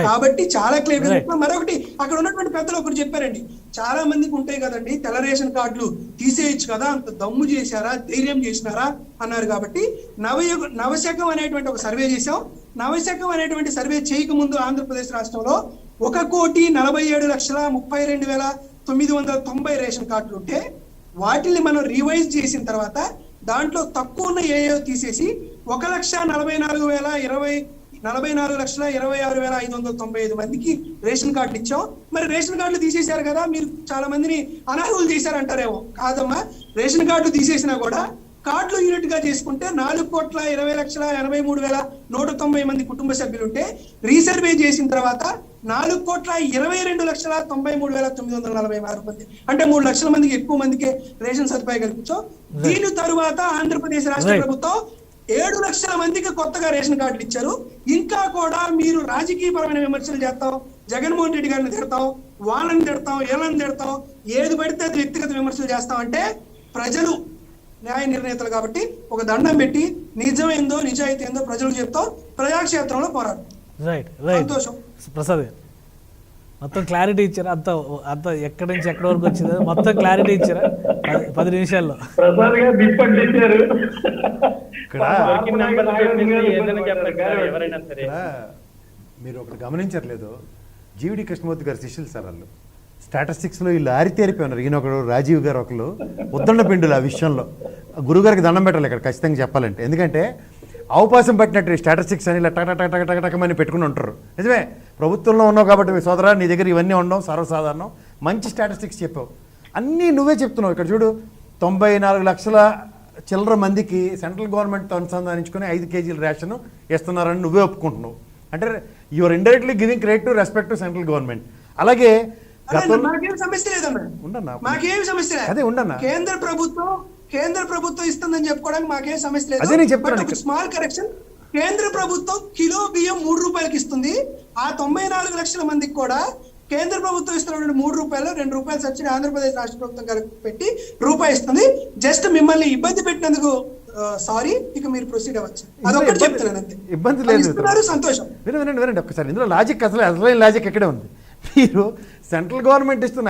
కాబట్టి చాలా క్లియర్. మరొకటి, అక్కడ ఉన్నటువంటి పెద్దలు ఒకటి చెప్పారండి, చాలా మందికి ఉంటాయి కదండి తెల్ల రేషన్ కార్డులు, తీసేయచ్చు కదా, అంత దమ్ము చేశారా, ధైర్యం చేసినారా అన్నారు. కాబట్టి నవశకం అనేటువంటి ఒక సర్వే చేశాం. నవశకం అనేటువంటి సర్వే చేయక ముందు ఆంధ్రప్రదేశ్ రాష్ట్రంలో 1,47,32,990 రేషన్ కార్డులు ఉంటే వాటిని మనం రివైజ్ చేసిన తర్వాత దాంట్లో తక్కువ ఉన్న ఏయో తీసేసి 1,44,26,595 మందికి రేషన్ కార్డులు ఇచ్చాం. మరి రేషన్ కార్డులు తీసేశారు కదా, మీరు చాలా మందిని అనర్హులు చేశారంటారేమో. కాదమ్మా, రేషన్ కార్డులు తీసేసినా కూడా కార్డులు యూనిట్ గా చేసుకుంటే 4,80,83,190 మంది కుటుంబ సభ్యులుంటే రీసర్వే చేసిన తర్వాత 4,22,93,946 మంది, అంటే 3 లక్షల మందికి ఎక్కువ మందికి రేషన్ సదుపాయం కల్పించాం. దీని తరువాత ఆంధ్రప్రదేశ్ రాష్ట్ర ప్రభుత్వం 7 లక్షల మందికి కొత్తగా రేషన్ కార్డులు ఇచ్చారు. ఇంకా కూడా మీరు రాజకీయపరమైన విమర్శలు చేస్తాం, జగన్మోహన్ రెడ్డి గారిని తిడతాం, వాళ్ళని తిడతాం, వీళ్ళని తిడతాం, ఏది పడితే అది వ్యక్తిగత విమర్శలు చేస్తాం అంటే ప్రజలు న్యాయ నిర్ణేతలు కాబట్టి ఒక దండం పెట్టి నిజమేందో నిజాయితీ ఏందో ప్రజలు చెప్తాం, ప్రజాక్షేత్రంలో పోరాడు. సంతోషం. ప్రసాద్ మొత్తం క్లారిటీ ఇచ్చారా? అంత ఎక్కడి నుంచి ఎక్కడి వరకు వచ్చింది మొత్తం క్లారిటీ ఇచ్చారా 10 నిమిషాల్లో? ప్రసాద్ గారు దిప్పండిచ్చారు. మీరు ఒకటి గమనించట్లేదు, జీవిడి కృష్ణమూర్తి గారు శిష్యులు సార్ వాళ్ళు స్టాటిస్టిక్స్లో వీళ్ళు ఆరితేరిపోయినారు. ఈయన ఒకడు, రాజీవ్ గారు ఒకరు ఉద్దండ పిండులు ఆ విషయంలో. గురుగారికి దండం పెట్టాలి ఇక్కడ ఖచ్చితంగా చెప్పాలంటే. ఎందుకంటే అవకాశం పట్టినట్టు స్టాటిస్టిక్స్ అని ఇలా టకమని పెట్టుకుని ఉంటారు. నిజమే, ప్రభుత్వంలో ఉన్నావు కాబట్టి మీ సోదరా నీ దగ్గర ఇవన్నీ ఉండవు, సర్వసాధారణం. మంచి స్టాటిస్టిక్స్ చెప్పావు, అన్నీ నువ్వే చెప్తున్నావు. ఇక్కడ చూడు, 94 లక్షల చిల్లర మందికి సెంట్రల్ గవర్నమెంట్తో అనుసంధానించుకుని 5 కేజీల రేషన్ ఇస్తున్నారని నువ్వే ఒప్పుకుంటున్నావు. అంటే your indirectly giving credit to respect to central government. అలాగే మాకేం సమస్య లేదన్నా, మాకేం సమస్య లేదు. కేంద్ర ప్రభుత్వం ఇస్తుందని చెప్పుకోవడానికి మాకేం సమస్య లేదు. స్మాల్ కరెక్షన్, కేంద్ర ప్రభుత్వం కిలో బియ్యం 3 రూపాయలకి ఇస్తుంది. ఆ 94 లక్షల మందికి కూడా కేంద్ర ప్రభుత్వం ఇస్తున్న 3 రూపాయలు 2 రూపాయలు సబ్సిడీ ఆంధ్రప్రదేశ్ రాష్ట్ర ప్రభుత్వం కలిపి పెట్టి రూపాయి ఇస్తుంది. జస్ట్ మిమ్మల్ని ఇబ్బంది పెట్టినందుకు సారీ, ఇక మీరు ప్రొసీడ్ అవ్వచ్చు. అదొకటి చెప్తున్నాను అంతే. ఇబ్బంది లేదు, సంతోషం. వినండి ఒక్కసారి. ఇందులో లాజిక్ అసలైన లాజిక్ ఎక్కడే ఉంది. మీరు సెంట్రల్ గవర్నమెంట్ ఇస్తున్న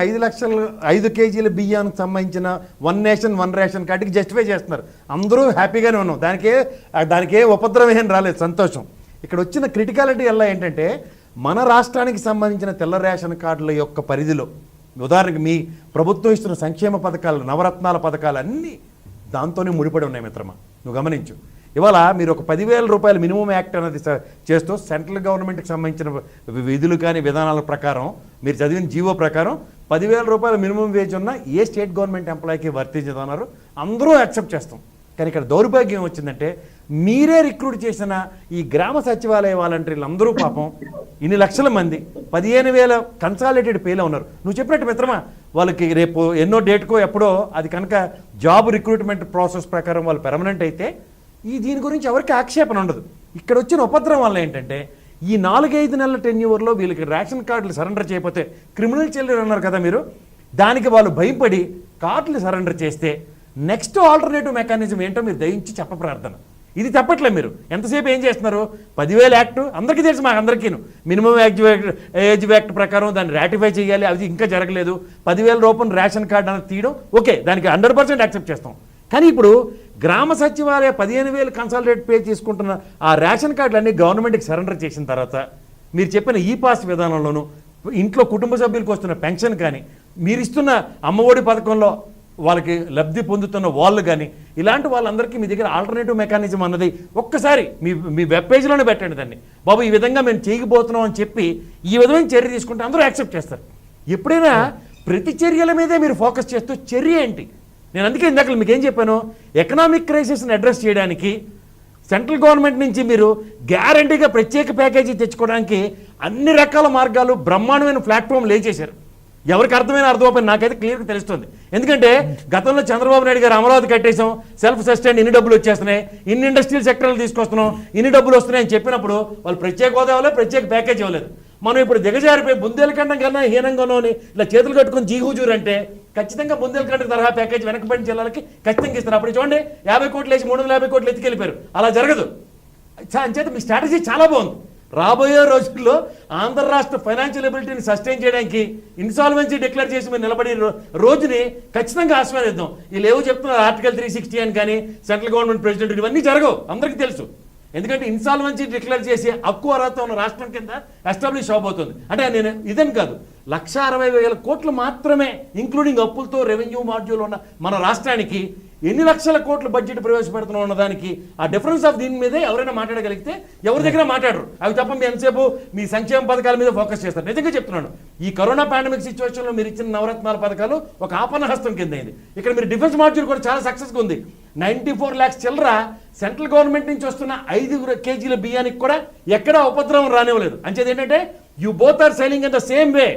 5 కేజీల బియ్యానికి సంబంధించిన 1 నేషన్ 1 రేషన్ కార్డుకి జస్టిఫై చేస్తున్నారు. అందరూ హ్యాపీగానే ఉన్నాం, దానికే ఉపద్రవం ఏం రాలేదు, సంతోషం. ఇక్కడ వచ్చిన క్రిటికాలిటీ ఎలా ఏంటంటే, మన రాష్ట్రానికి సంబంధించిన తెల్ల రేషన్ కార్డుల యొక్క పరిధిలో ఉదాహరణకి మీ ప్రభుత్వం ఇస్తున్న సంక్షేమ పథకాలు, నవరత్నాల పథకాలు అన్నీ దాంతోనే ముడిపడి ఉన్నాయి మిత్రమా. నువ్వు గమనించు, ఇవాళ మీరు ఒక 10,000 రూపాయలు మినిమం యాక్ట్ అనేది చేస్తూ సెంట్రల్ గవర్నమెంట్కి సంబంధించిన విధులు కానీ విధానాల ప్రకారం మీరు చదివిన జీవో ప్రకారం 10,000 రూపాయలు మినిమం వేజ్ ఉన్న ఏ స్టేట్ గవర్నమెంట్ ఎంప్లాయీకి వర్తించదన్నారు, అందరూ యాక్సెప్ట్ చేస్తాం. కానీ ఇక్కడ దౌర్భాగ్యం వచ్చిందంటే మీరే రిక్రూట్ చేసిన ఈ గ్రామ సచివాలయ వాలంటీర్లు అందరూ పాపం ఇన్ని లక్షల మంది 15,000 కన్సాలిడేటెడ్ పేలో ఉన్నారు. నువ్వు చెప్పినట్టు మిత్రమా, వాళ్ళకి రేపు ఎన్నో డేట్కో ఎప్పుడో అది కనుక జాబ్ రిక్రూట్మెంట్ ప్రాసెస్ ప్రకారం వాళ్ళు పెర్మనెంట్ అయితే దీని గురించి ఎవరికి ఆక్షేపణ ఉండదు. ఇక్కడ వచ్చిన ఉపద్రవం వల్ల ఏంటంటే ఈ 4-5 నెలల టెన్యూవర్లో వీళ్ళకి రేషన్ కార్డులు సరెండర్ చేయకపోతే క్రిమినల్ చిల్డ్రన్ అన్నారు కదా మీరు, దానికి వాళ్ళు భయపడి కార్డులు సరెండర్ చేస్తే నెక్స్ట్ ఆల్టర్నేటివ్ మెకానిజం ఏంటో మీరు దయించి చెప్ప ప్రార్థన. ఇది చెప్పట్లే మీరు. ఎంతసేపు ఏం చేస్తున్నారు? 10,000 యాక్ట్ అందరికీ తెలుసు, మాకు అందరికీ మినిమం ఏజ్ యాక్ట్ ప్రకారం దాన్ని రాటిఫై చేయాలి, అది ఇంకా జరగలేదు. 10,000 రూపాయలు రేషన్ కార్డు అనేది తీయడం ఓకే, దానికి 100% యాక్సెప్ట్ చేస్తాం. కానీ ఇప్పుడు గ్రామ సచివాలయ 15,000 కన్సాలిడేట్ పే తీసుకుంటున్న ఆ రేషన్ కార్డులన్నీ గవర్నమెంట్కి సరెండర్ చేసిన తర్వాత మీరు చెప్పిన ఈ పాస్ విధానంలోనూ ఇంట్లో కుటుంబ సభ్యులకు వస్తున్న పెన్షన్ కానీ మీరు ఇస్తున్న అమ్మఒడి పథకంలో వాళ్ళకి లబ్ధి పొందుతున్న వాళ్ళు కానీ ఇలాంటి వాళ్ళందరికీ మీ దగ్గర ఆల్టర్నేటివ్ మెకానిజం అన్నది ఒక్కసారి మీ వెబ్ పేజ్లోనే పెట్టండి దాన్ని. బాబు ఈ విధంగా మేము చేయకపోతున్నాం అని చెప్పి ఈ విధమైన చర్య తీసుకుంటే అందరూ యాక్సెప్ట్ చేస్తారు. ఎప్పుడైనా ప్రతి చర్యల మీదే మీరు ఫోకస్ చేస్తూ చర్య ఏంటి? నేను అందుకే ఇందాక మీకు ఏం చెప్పాను, ఎకనామిక్ క్రైసిస్ని అడ్రస్ చేయడానికి సెంట్రల్ గవర్నమెంట్ నుంచి మీరు గ్యారంటీగా ప్రత్యేక ప్యాకేజీ తెచ్చుకోవడానికి అన్ని రకాల మార్గాలు బ్రహ్మాండమైన ప్లాట్ఫామ్ లేచేశారు. ఎవరికి అర్థమైనా అర్థమైపోయింది, నాకైతే క్లియర్గా తెలుస్తుంది. ఎందుకంటే గతంలో చంద్రబాబు నాయుడు గారు అమరావతి కట్టేసాం, సెల్ఫ్ సస్టైన్ ఇన్ని డబ్బులు వచ్చేస్తున్నాయి, ఇన్ని ఇండస్ట్రియల్ సెక్టర్లు తీసుకొస్తున్నాం, ఇన్ని డబ్బులు వస్తున్నాయి అని చెప్పినప్పుడు వాళ్ళు ప్రత్యేక హోదా ఇవ్వలేదు, ప్రత్యేక ప్యాకేజ్ ఇవ్వలేదు. మనం ఇప్పుడు దిగజారిపోయి బుందేలఖండ కన్నా హీనంగానో ఇలా చేతులు కట్టుకుని జీహూజూరు అంటే ఖచ్చితంగా బుందేలఖండ తరహా ప్యాకేజ్ వెనకబడిన జిల్లాలకి ఖచ్చితంగా ఇస్తారు. అప్పుడు చూడండి 50 కోట్లు వేసి 350 కోట్లు ఎత్తుకెళ్ళిపోయారు. అలా జరగదు. అంచేత మీ స్ట్రాటజీ చాలా బాగుంది. రాబోయే రోజుల్లో ఆంధ్ర రాష్ట్ర ఫైనాన్షియల్ ఎబిలిటీని సస్టైన్ చేయడానికి ఇన్సాల్వెన్సీ డిక్లేర్ చేసి మీరు నిలబడి రోజుని ఖచ్చితంగా ఆస్వాదిద్దాం. వీళ్ళు ఏవో చెప్తున్నారు ఆర్టికల్ 360 అని కానీ సెంట్రల్ గవర్నమెంట్ ప్రెసిడెంట్, ఇవన్నీ జరగవు, అందరికీ తెలుసు. ఎందుకంటే ఇన్సాల్వెన్సీ డిక్లేర్ చేసి హక్కు అర్హత ఉన్న రాష్ట్రం కింద ఎస్టాబ్లిష్ అవబోతుంది. అంటే నేను ఇదని కాదు, 1,60,000 కోట్లు మాత్రమే ఇంక్లూడింగ్ అప్పులతో రెవెన్యూ మాడ్యూల్ ఉన్న మన రాష్ట్రానికి ఎన్ని లక్షల కోట్ల బడ్జెట్ ప్రవేశపెడుతున్నాం ఉన్నదానికి ఆ డిఫరెన్స్ ఆఫ్ దీని మీదే ఎవరైనా మాట్లాడగలిగితే ఎవరి దగ్గర మాట్లాడరు. అవి తప్ప మీ ఎంతసేపు మీ సంక్షేమ పథకాల మీద ఫోకస్ చేస్తారు. నిజంగా చెప్తున్నాను, ఈ కరోనా పాండమిక్ సిచ్యువేషన్లో మీరు ఇచ్చిన నవరత్నాల పథకాలు ఒక ఆపన్న హస్తం కింద అయింది. ఇక్కడ మీరు డిఫెన్స్ మాడ్యూల్ కూడా చాలా సక్సెస్గా ఉంది. 94 lakhs చిల్లర సెంట్రల్ గవర్నమెంట్ నుంచి వస్తున్న 5 కేజీల బియ్యానికి కూడా ఎక్కడా ఉపద్రవం రానివ్వలేదు. అంచేది ఏంటంటే you both are sailing in the same way.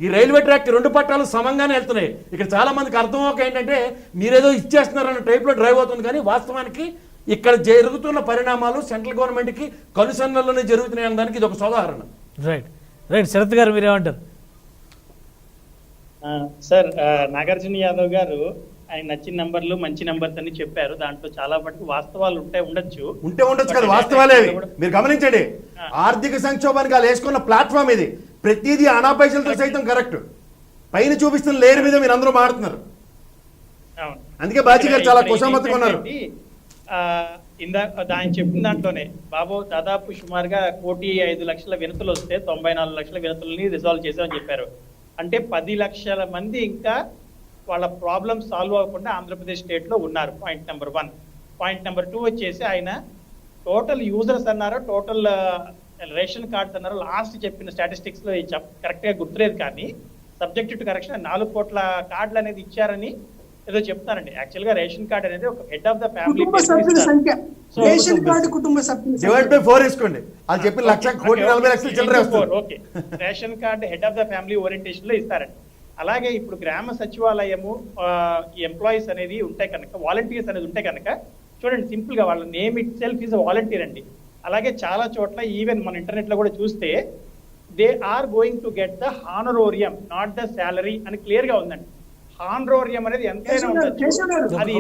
ఈ రైల్వే ట్రాక్ 2 పట్టాలు సమంగానే వెళ్తున్నాయి. ఇక్కడ చాలా మందికి అర్థం ఒక ఏంటంటే మీరేదో ఇచ్చేస్తున్నారన్న టైప్లో డ్రైవ్ అవుతుంది. కానీ వాస్తవానికి ఇక్కడ జరుగుతున్న పరిణామాలు సెంట్రల్ గవర్నమెంట్కి కనుసన్నల్లోనే జరుగుతున్నాయి అనడానికి ఇది ఒక ఉదాహరణ. రైట్ శరత్ గారు మీరేమంటారు? సార్, నాగార్జున యాదవ్ గారు ఆయన నచ్చిన నంబర్లు మంచి నంబర్స్ అని చెప్పారు. దాంట్లో చాలా మటుకు వాస్తవాలు ఉండొచ్చు కదా. వాస్తవాలే మీరు గమనించండి. ఆర్థిక సంక్షోభానికి వాళ్ళు వేసుకున్న ప్లాట్ఫామ్ ఇది. ప్రతిదీ అనాపైసలతో సైతం కరెక్ట్. పైన చూపిస్తున్న లేరు మీద మీరు అందరూ మాడుతున్నారు. అందుకే బాజీ గారు చాలా కుసమత్తుగా ఉన్నారు. ఆయన చెప్పిన దాంట్లోనే బాబు దాదాపు సుమారుగా 1,05,00,000 వినతులు వస్తే 94 లక్షల వినతులని రిజాల్వ్ చేసామని చెప్పారు. అంటే 10 లక్షల మంది ఇంకా వాళ్ళ ప్రాబ్లమ్ సాల్వ్ అవ్వకుండా ఆంధ్రప్రదేశ్ స్టేట్ లో ఉన్నారు. Point number 1. పాయింట్ నెంబర్ 2 వచ్చేసి ఆయన టోటల్ యూజర్స్ అన్నారు, టోటల్ రేషన్ కార్డ్స్ అన్నారు. లాస్ట్ చెప్పిన స్టాటిస్టిక్స్ లో కరెక్ట్ గా గుర్తులేదు, కానీ సబ్జెక్ట్ టు కరెక్షన్ 4 కోట్ల కార్డులు అనేది ఇచ్చారని ఏదో చెప్తారండి. యాక్చువల్ గా రేషన్ కార్డ్ అనేది ఒక హెడ్ ఆఫ్ ద ఫ్యామిలీ కుటుంబ సభ్యుల సంఖ్య, రేషన్ కార్డు కుటుంబ సభ్యుల డివైడ్ బై 4 తీసుకోండి. అది చెప్పి 1,40,00,000 చిల్లర వస్తుంది. Okay, ration card head of the family orientation లో ఇస్తారండి. అలాగే ఇప్పుడు గ్రామ సచివాలయము ఎంప్లాయీస్ అనేది ఉంటే కనుక, వాలంటీర్స్ అనేది ఉంటే కనుక చూడండి, సింపుల్ గా వాళ్ళ name it self is volunteer అండి. అలాగే చాలా చోట్ల ఈవెన్ మన ఇంటర్నెట్ లో కూడా చూస్తే they are going to get the honorarium, not the salary అని క్లియర్ గా ఉందండి. హానరోరియం అనేది ఎంతైనా ఉండొచ్చు. అది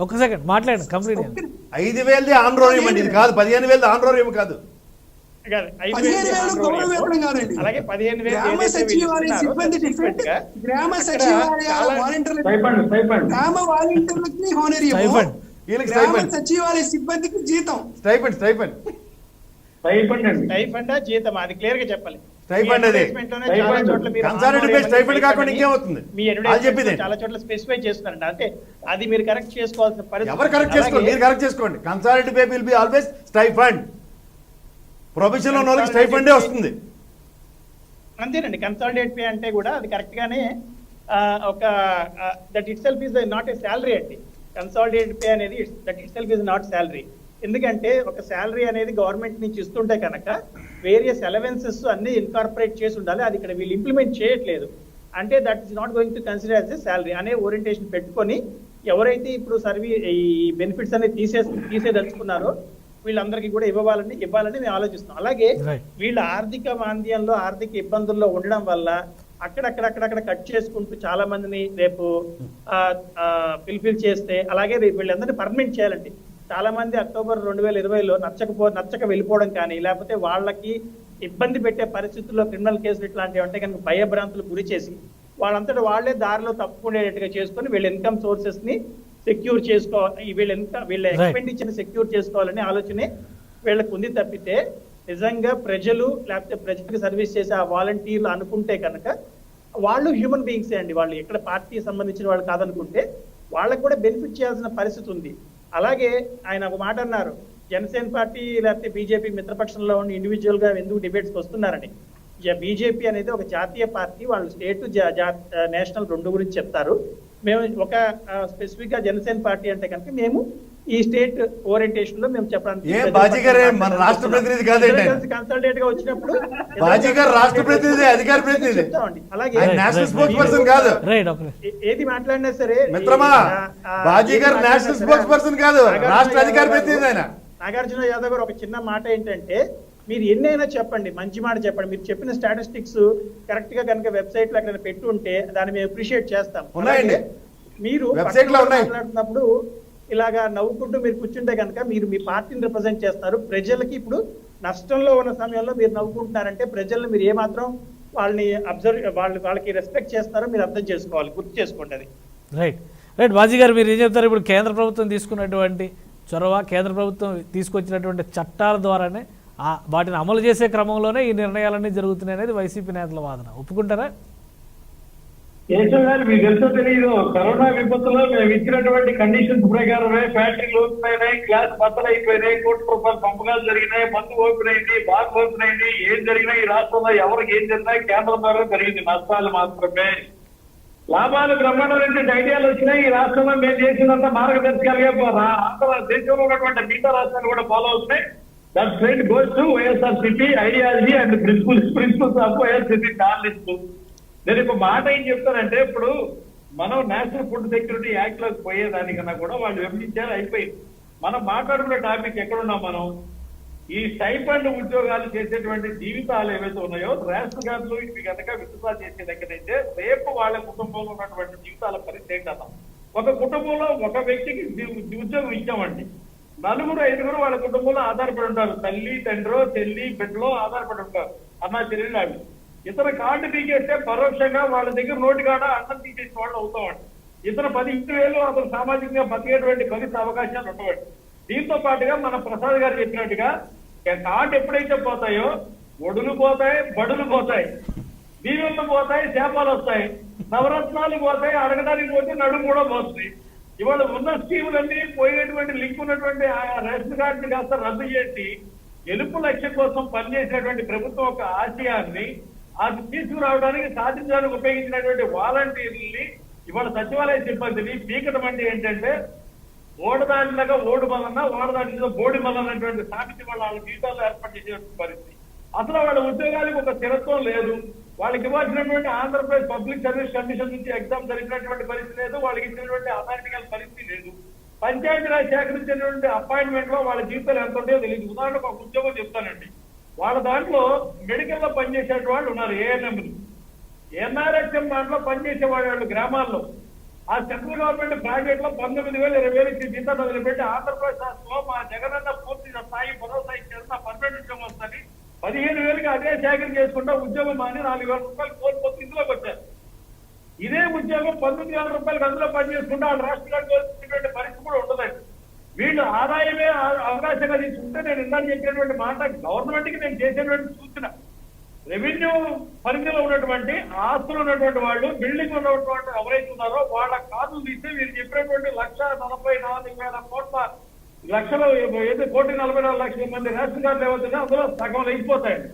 ఒక సెకండ్ మాట్లాడండి కంప్లీట్. 5,000 ఆనరోరియం అండి, ఇది కాదు. 15,000 ఆనరోరియం కాదు. అలాగే 15,000 గ్రామ సచివాలయ సిబ్బంది డిఫరెంట్, గ్రామ సచివాలయ వాలంటీర్లు, గ్రామ వాలంటీర్లకి హానరియమ్, గ్రామ సచివాలయ సిబ్బందికి జీతం, స్టైఫండ్ జీతం, అది క్లియర్ గా చెప్పాలి. స్టైఫండ్ అది. చాలా చోట్ల మీరు కన్సాలిడేట్ బేస్ స్టైఫండ్ కాకుండా ఇంకేమవుతుంది? మీ అది చెప్పింది చాలా చోట్ల స్పెసిఫై చేస్తున్నారండి. అంటే అది మీరు కరెక్ట్ చేసుకోవాల్సిన పరిస్థితి. ఎవరు కరెక్ట్ చేసుకోండి, మీరు కరెక్ట్ చేసుకోండి. Consolidate pay will be always stipend. Profession లో ఉన్న వాళ్ళకి స్టైఫండే వస్తుంది. అంతేనండి. కన్సాలిడేట్ పే అంటే కూడా అది కరెక్ట్ గానే ఒక that it self is not a salary అండి. కన్సాలిడేటెడ్ పే అనేది that it self is not salary. ఎందుకంటే ఒక శాలరీ అనేది గవర్నమెంట్ నుంచి ఇస్తుంటే కనుక వేరియస్ అలవెన్సెస్ అన్ని ఇన్కార్పొరేట్ చేసి ఉండాలి. అది ఇక్కడ వీళ్ళు ఇంప్లిమెంట్ చేయట్లేదు. అంటే that is not going to consider as a salary అనే ఓరియంటేషన్ పెట్టుకొని ఎవరైతే ఇప్పుడు ఈ బెనిఫిట్స్ అనేది తీసేదలుచుకున్నారో వీళ్ళందరికీ కూడా ఇవ్వాలని మేము ఆలోచిస్తున్నాం. అలాగే వీళ్ళ ఆర్థిక మాంద్యంలో ఆర్థిక ఇబ్బందుల్లో ఉండడం వల్ల అక్కడక్కడ కట్ చేసుకుంటూ చాలా మందిని రేపు ఫిల్ఫిల్ చేస్తే, అలాగే వీళ్ళందరినీ పర్మనెంట్ చేయాలండి. చాలా మంది అక్టోబర్ 2020లో నచ్చక వెళ్ళిపోవడం కానీ, లేకపోతే వాళ్ళకి ఇబ్బంది పెట్టే పరిస్థితుల్లో క్రిమినల్ కేసులు ఇట్లాంటివి అంటే కనుక భయభ్రాంతులు గురి చేసి వాళ్ళంతటా వాళ్లే దారిలో తప్పుకునేటట్టుగా చేసుకొని వీళ్ళ ఇన్కమ్ సోర్సెస్ ని సెక్యూర్ చేసుకోవాలి, వీళ్ళ ఎక్స్పెండిచర్ ని సెక్యూర్ చేసుకోవాలనే ఆలోచనే వీళ్ళకు ఉంది తప్పితే నిజంగా ప్రజలు లేకపోతే ప్రజలకు సర్వీస్ చేసే ఆ వాలంటీర్లు అనుకుంటే కనుక వాళ్ళు హ్యూమన్ బీయింగ్సే అండి. వాళ్ళు ఎక్కడ పార్టీకి సంబంధించిన వాళ్ళు కాదనుకుంటే వాళ్ళకు కూడా బెనిఫిట్ చేయాల్సిన పరిస్థితి ఉంది. అలాగే ఆయన ఒక మాట అన్నారు, జనసేన పార్టీ లేకపోతే బీజేపీ మిత్రపక్షంలో ఉండి ఇండివిజువల్ గా ఎందుకు డిబేట్స్కి వస్తున్నారని. బీజేపీ అనేది ఒక జాతీయ పార్టీ, వాళ్ళు స్టేట్ నేషనల్ రెండు గురించి చెప్తారు. మేము ఒక స్పెసిఫిక్ గా జనసేన పార్టీ అంటే కనుక మేము ఈ స్టేట్ ఓరియంటేషన్ లో మేము చెప్పడానికి కన్సల్టేట్ గా వచ్చినప్పుడు రాష్ట్ర ప్రతినిధి అధికార ప్రతినిధి అలాగే ఏది మాట్లాడినా సరే మిత్రమా బాజీగర్ నేషనల్ స్పోర్ట్స్ పర్సన్ కాదు, రాష్ట్ర అధికార ప్రతినిధి ఆయన. నాగార్జున యాదవ్ గారు ఒక చిన్న మాట ఏంటంటే, మీరు ఎన్నైనా చెప్పండి, మంచి మాట చెప్పండి, మీరు చెప్పిన స్టాటిస్టిక్స్ కరెక్ట్ గా కనుక వెబ్సైట్ లో ఎక్కడ పెట్టి ఉంటే దాన్ని మేము అప్రిషియేట్ చేస్తాం. మీరు మాట్లాడుతున్నప్పుడు ఇలాగా నవ్వుకుంటూ మీరు కూర్చుంటే కనుక మీరు మీ పార్టీని రిప్రజెంట్ చేస్తారు. ప్రజలకి ఇప్పుడు నష్టంలో ఉన్న సమయంలో మీరు నవ్వుకుంటున్నారంటే ప్రజల్ని మీరు ఏమాత్రం వాళ్ళని వాళ్ళకి రెస్పెక్ట్ చేస్తారో మీరు అర్థం చేసుకోవాలి, గుర్తు చేసుకోండి అది. రైట్ బాజీ గారు, మీరు ఏం చెప్తారు? ఇప్పుడు కేంద్ర ప్రభుత్వం తీసుకున్నటువంటి చొరవ, కేంద్ర ప్రభుత్వం తీసుకొచ్చినటువంటి చట్టాల ద్వారానే వాటిని అమలు చేసే క్రమంలోనే ఈ నిర్ణయాలన్నీ జరుగుతున్నాయి అనేది వైసీపీ నేతల వాదన. ఒప్పుకుంటారా? కేశవ్ గారు, మీకు తెలుసో తెలియదు, కరోనా విపత్తులో మేము ఇచ్చినటువంటి కండిషన్స్ ప్రకారమే ఫ్యాక్టరీలు ఓపెన్ అయినాయి, క్లాస్ బద్దలు అయిపోయినాయి, కోట్ల రూపాయల పంపకాలు జరిగినాయి, మందు ఓపెన్ అయింది, బార్ ఓపెన్ అయింది. ఏం జరిగినా ఈ రాష్ట్రంలో ఎవరికి ఏం జరిగినా కేంద్రం ద్వారా జరిగింది. నష్టాలు మాత్రమే, లాభాలు బ్రహ్మాండమైనటువంటి ఐడియాలు వచ్చినాయి. ఈ రాష్ట్రంలో మేము చేసినంత మార్గదర్శకాలుగా ఆంధ్ర దేశంలో ఉన్నటువంటి మిగతా రాష్ట్రాలు కూడా ఫాలో అవుతున్నాయి. That trend goes to YSRCP ideology and principles of YSRCP కాన్లిస్ట్. నేను ఇప్పుడు మాట ఏం చెప్తానంటే, ఇప్పుడు మనం నేషనల్ ఫుడ్ సెక్యూరిటీ యాక్ట్ లోకి పోయేదానికన్నా కూడా వాళ్ళు విభజించారు, అయిపోయింది. మనం మాట్లాడుకునే టాపిక్ ఎక్కడున్నాం మనం? ఈ స్టైఫండ్ ఉద్యోగాలు చేసేటువంటి జీవితాలు ఏవైతే ఉన్నాయో రేషన్ కార్డులు ఇవి కనుక విత్డ్రా చేసే దగ్గరైతే రేపు వాళ్ళ కుటుంబంలో ఉన్నటువంటి జీవితాల పరిస్థితి ఏంటన్నా? ఒక కుటుంబంలో ఒక వ్యక్తికి ఉద్యోగం ఇచ్చామండి, 4-5 వాళ్ళ కుటుంబంలో ఆధారపడి ఉంటారు. తల్లి, తండ్రో, చెల్లి, బిడ్డలో ఆధారపడి ఉంటారు, అన్నా చెల్లెళ్ళు. ఇతర కార్డు తీసేస్తే పరోక్షంగా వాళ్ళ దగ్గర నోటి కాడ అన్నం తీసేసిన వాళ్ళు అవుతామండి. ఇతర 15,000 అతను సామాజికంగా బతికేటువంటి పరిస్థితి అవకాశాలు ఉండవండి. దీంతో పాటుగా మన ప్రసాద్ గారు చెప్పినట్టుగా కార్డు ఎప్పుడైతే పోతాయో ఒడులు పోతాయి, బడులు పోతాయి, దీవెళ్ళు పోతాయి, చేపలు వస్తాయి, నవరత్నాలు పోతాయి, అడగడానికి పోతే నడుము కూడా పోతుంది. ఇవాళ ఉన్న స్కీములన్నీ పోయేటువంటి లింక్ ఉన్నటువంటి ఆ రేషన్ కార్డుని కాస్త రద్దు చేసి గెలుపు లక్ష్యం కోసం పనిచేసినటువంటి ప్రభుత్వం ఒక ఆశయాన్ని అది తీసుకురావడానికి సాధించడానికి ఉపయోగించినటువంటి వాలంటీర్లని ఇవాళ సచివాలయ సిబ్బందిని పీకడం అంటే ఏంటంటే ఓడదానిలాగా ఓడు మల్లన్న, ఓడదానిలో బోడి మల్లన్నటువంటి సామెత వాళ్ళ జీవితాల్లో ఏర్పాటు చేసేటువంటి పరిస్థితి. అసలు వాళ్ళ ఉద్యోగాలకు ఒక స్థిరత్వం లేదు. వాళ్ళకి ఇవ్వాల్సినటువంటి ఆంధ్రప్రదేశ్ పబ్లిక్ సర్వీస్ కమిషన్ నుంచి ఎగ్జామ్ జరిగినటువంటి పరిస్థితి లేదు, వాళ్ళకి ఇచ్చినటువంటి అథారిటికల్ పరిస్థితి లేదు. పంచాయతీరాజ్ శాఖ ఇచ్చినటువంటి అపాయింట్మెంట్ లో వాళ్ళ జీవితాలు ఎంత ఉంటాయో తెలియదు. ఉదాహరణకు ఒక ఉద్యోగం చెప్తానండి, వాళ్ళ దాంట్లో మెడికల్ లో పనిచేసే వాళ్ళు ఉన్నారు, ఏఎన్ఎంలు, ఎన్ఆర్ఎస్ఎం దాంట్లో పనిచేసే వాళ్ళు గ్రామాల్లో. ఆ సెంట్రల్ గవర్నమెంట్ ప్రైవేట్ లో 19,000 20,000 ఇచ్చి జీతాలు వదిలిపెట్టి ఆంధ్రప్రదేశ్ రాష్ట్రంలో మా జగనన్న పూర్తి స్థాయి భరోసా ఇచ్చేసిన పర్మనెంట్ ఉద్యోగం వస్తుంది. 15,000కి అదే సేకరణ చేసుకుంటా ఉద్యోగం మాని 4,000 రూపాయలు కోల్పోతే ఇందులోకి వచ్చారు. ఇదే ఉద్యోగం 19,000 రూపాయలకు అందులో పనిచేసుకుంటే ఆ రాష్ట్రానికి వచ్చినటువంటి పరిస్థితి కూడా ఉండదండి. వీళ్ళు ఆదాయమే అవకాశంగా తీసుకుంటే నేను ఇందాక చెప్పినటువంటి మాట గవర్నమెంట్ కి నేను చేసేటువంటి సూచన, రెవెన్యూ పరిధిలో ఉన్నటువంటి ఆస్తులు ఉన్నటువంటి వాళ్ళు, బిల్డింగ్ ఉన్నటువంటి ఎవరైతే ఉన్నారో వాళ్ళ కార్డులు తీస్తే వీరు చెప్పినటువంటి 1,44,000 కోట్ల లక్షలు ఏదో 1,44,00,000 మంది రేషన్ కార్డులు ఏవైతున్నాయో అందులో సగం లేకపోతాయండి.